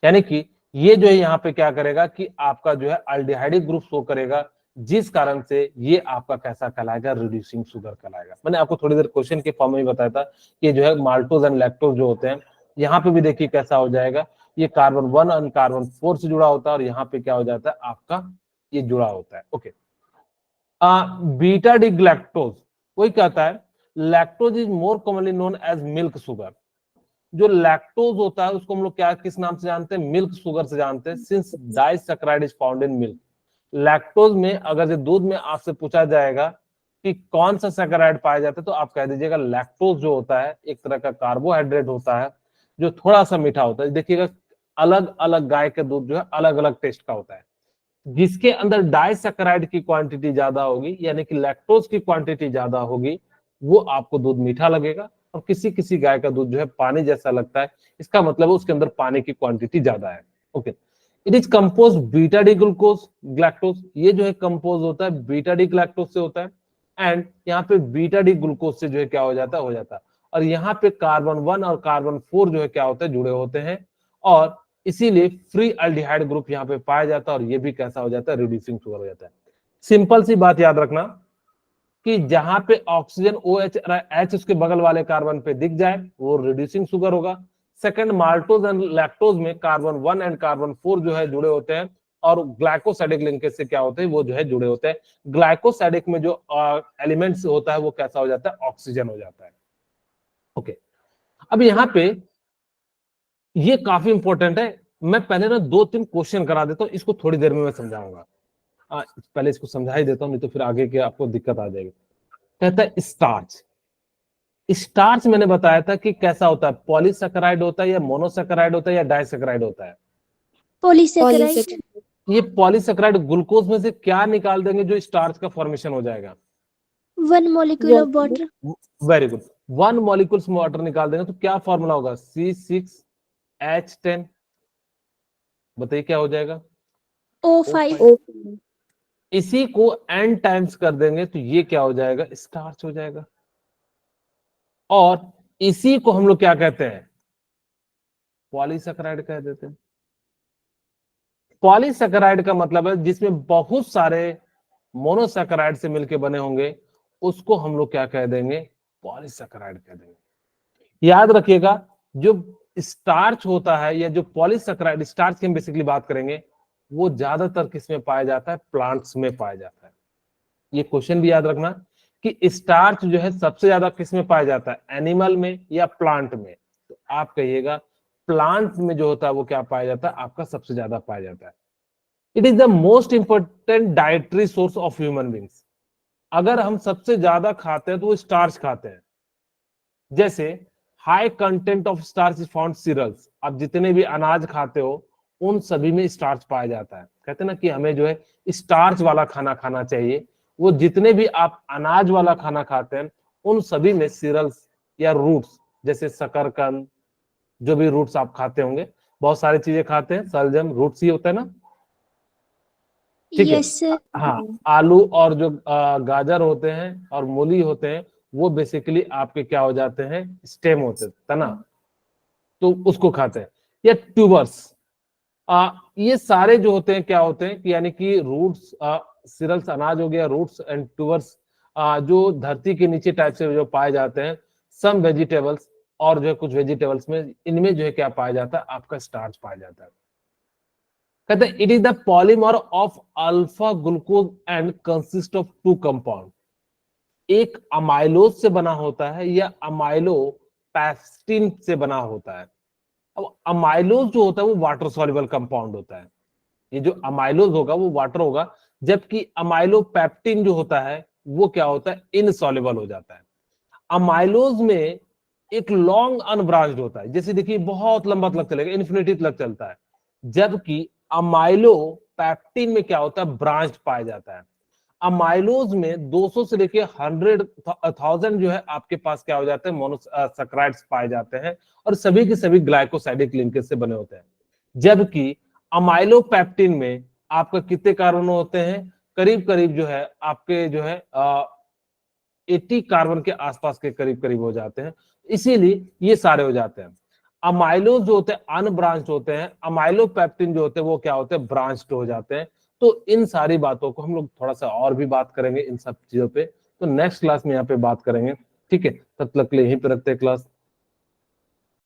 यानी कि ये जो है यहाँ पे क्या करेगा कि आपका जो है एल्डिहाइडिक ग्रुप शो करेगा, जिस कारण से ये आपका कैसा कहलाएगा, रिड्यूसिंग शुगर कहलाएगा। मैंने आपको थोड़ी देर क्वेश्चन के फॉर्म में बताया था कि जो है माल्टोज एंड लैक्टोज जो होते हैं, यहाँ पे भी देखिए कैसा हो जाएगा, ये कार्बन 1 और कार्बन 4 से जुड़ा होता है, और यहाँ पे क्या हो जाता है, आपका ये जुड़ा होता है। ओके, बीटा डी लैक्टोज, वही कहता है lactose is more commonly known as milk sugar. जो लैक्टोज होता है उसको हम लोग क्या किस नाम से जानते हैं, मिल्क शुगर से जानते हैं, since disaccharide is found in milk. Lactose में अगर जो दूध में आपसे पूछा जाएगा कि कौन सा सैकराइड पाया जाता है, तो आप कह दीजिएगा लैक्टोज जो होता है एक तरह का कार्बोहाइड्रेट होता है जो थोड़ा सा मीठा होता है। देखिएगा अलग अलग गाय के दूध जो है अलग अलग टेस्ट का होता है, जिसके अंदर डाइसैकेराइड की क्वांटिटी ज्यादा होगी, यानी कि लैक्टोज की क्वांटिटी ज्यादा होगी, वो आपको दूध मीठा लगेगा। और किसी किसी गाय का दूध जो है पानी जैसा लगता है, इसका मतलब है उसके अंदर पानी की क्वांटिटी ज्यादा है। Okay, it is compose beta D glucose galactose, ये जो है कंपोज होता है बीटा डी ग्लैक्टोज से होता है। एंड यहाँ पे बीटा डी ग्लूकोज से जो है क्या हो जाता है। और यहाँ पे कार्बन 1 और कार्बन 4 जो है क्या होता है, जुड़े होते हैं, और इसीलिए फ्री एल्डिहाइड ग्रुप यहाँ पे पाया जाता है, और ये भी कैसा हो जाता है, रिड्यूसिंग शुगर हो जाता है। सिंपल सी बात याद रखना कि जहां पे ऑक्सीजन OH H उसके बगल वाले कार्बन पे दिख जाए वो रिड्यूसिंग शुगर होगा। सेकंड, माल्टोज एंड लैक्टोज में कार्बन 1 एंड कार्बन 4 जो है जुड़े होते हैं, और ग्लाइकोसाइडिक लिंकेज से क्या होते हैं, वो जो है जुड़े होते हैं। ग्लाइकोसाइडिक में जो एलिमेंट्स होता है वो कैसा हो जाता है, ऑक्सीजन हो जाता है। ओके, अब यहाँ पे ये काफी इंपॉर्टेंट है। मैं पहले ना 2-3 क्वेश्चन करा देता हूँ, इसको थोड़ी देर में मैं समझाऊंगा। पहले इसको समझा ही देता हूँ, नहीं तो फिर आगे के आपको दिक्कत आ जाएगी। कहता है स्टार्च। स्टार्च मैंने बताया था कि कैसा होता है, पॉलीसैकेराइड होता है, या मोनोसैकेराइड होता है, या डाइसैकेराइड होता है। पॉलीसेकेराइड। ये पॉलीसैकेराइड ग्लूकोज में से क्या निकाल देंगे जो स्टार्च का फॉर्मेशन हो जाएगा? 1 molecule of water। Very good, 1 molecules water निकाल देंगे तो क्या फॉर्मूला होगा, C6H10। बताइए क्या हो जाएगा, O5। इसी को n टाइम्स कर देंगे तो ये क्या हो जाएगा, स्टार्च हो जाएगा। और इसी को हम लोग क्या कहते हैं, पॉलीसैकेराइड कह देते हैं। पॉलीसैकेराइड का मतलब है जिसमें बहुत सारे मोनोसैकेराइड से मिलके बने होंगे, उसको हम लोग क्या कह देंगे, पॉलीसैकेराइड कह देंगे। याद रखिएगा, जो स्टार्च होता है या जो पॉलीसैकेराइड, स्टार्च की हम बेसिकली बात करेंगे, वो ज्यादातर किसमें पाया जाता है, प्लांट्स में पाया जाता है। ये क्वेश्चन भी याद रखना कि स्टार्च जो है सबसे ज्यादा किसमें पाया जाता है, एनिमल में या प्लांट में। तो आप कहिएगा प्लांट में जो होता है वो क्या पाया जाता है, आपका सबसे ज्यादा पाया जाता है। It is the most important dietary source of human beings. अगर हम सबसे ज्यादा खाते हैं तो वो स्टार्च खाते हैं। जैसे high content of starch is found cereals, आप जितने भी अनाज खाते हो उन सभी में स्टार्च पाया जाता है। कहते हैं ना कि हमें जो है स्टार्च वाला खाना खाना चाहिए। वो जितने भी आप अनाज वाला खाना खाते हैं उन सभी में सीरियल्स या रूट्स, जैसे शकरकंद, जो भी रूट्स आप खाते होंगे, बहुत सारी चीजें खाते हैं, सलजम रूट्स ही होता है ना, ठीक है। Yes sir. हाँ, आलू और जो गाजर होते हैं और मूली होते हैं, वो बेसिकली आपके क्या हो जाते हैं, स्टेम होते हैं, तना, तो उसको खाते हैं। या ट्यूबर्स, ये सारे जो होते हैं क्या होते हैं कि यानी कि रूट्स, सीरियल्स अनाज हो गया, रूट्स एंड ट्यूबर्स जो धरती के नीचे टाइप से जो पाए जाते हैं। सम वेजिटेबल्स, और जो है कुछ वेजिटेबल्स में, इनमें जो है क्या पाया जाता है, आपका स्टार्च पाया जाता है। कहते हैं it is the polymer of alpha glucose and consist of 2 compound. एक अमाइलोज से बना होता है या अमाइलो पैक्टिन से बना होता है। अब अमाइलोज जो होता है वो वाटर सॉल्युबल कंपाउंड होता है। ये जो अमाइलोज होगा वो वाटर होगा, जबकि अमाइलोपेप्टिन जो होता है वो क्या होता है, इनसॉल्युबल हो जाता है। अमाइलोज में एक लॉन्ग अनब्रांच्ड होता है, जैसे देखिए बहुत लंबा तक चलेगा, इन्फिनिटी तक चलता है, जबकि अमाइलोपेप्टिन में क्या होता है, ब्रांच पाया जाता है। अमाइलोज में 200 से लेके 100,000 जो है आपके पास क्या हो जाते हैं, मोनोसैकेराइड्स पाए जाते हैं, और सभी के सभी ग्लाइकोसाइडिक लिंकेज से बने होते हैं। जबकि अमाइलोपेप्टिन में आपका कितने कार्बन होते हैं, करीब करीब जो है आपके जो है 80 कार्बन के आसपास के करीब करीब हो जाते हैं, इसीलिए ये सारे हो जाते हैं। अमाइलोज जो होते हैं अनब्रांच्ड होते हैं, अमाइलोपेप्टिन जो होते हैं वो क्या होते हैं, ब्रांच्ड हो जाते हैं। तो इन सारी बातों को हम लोग थोड़ा सा और भी बात करेंगे इन सब चीजों पे, तो नेक्स्ट क्लास में यहाँ पे बात करेंगे, ठीक है। तब तक के लिए यहीं पे रखते हैं क्लास।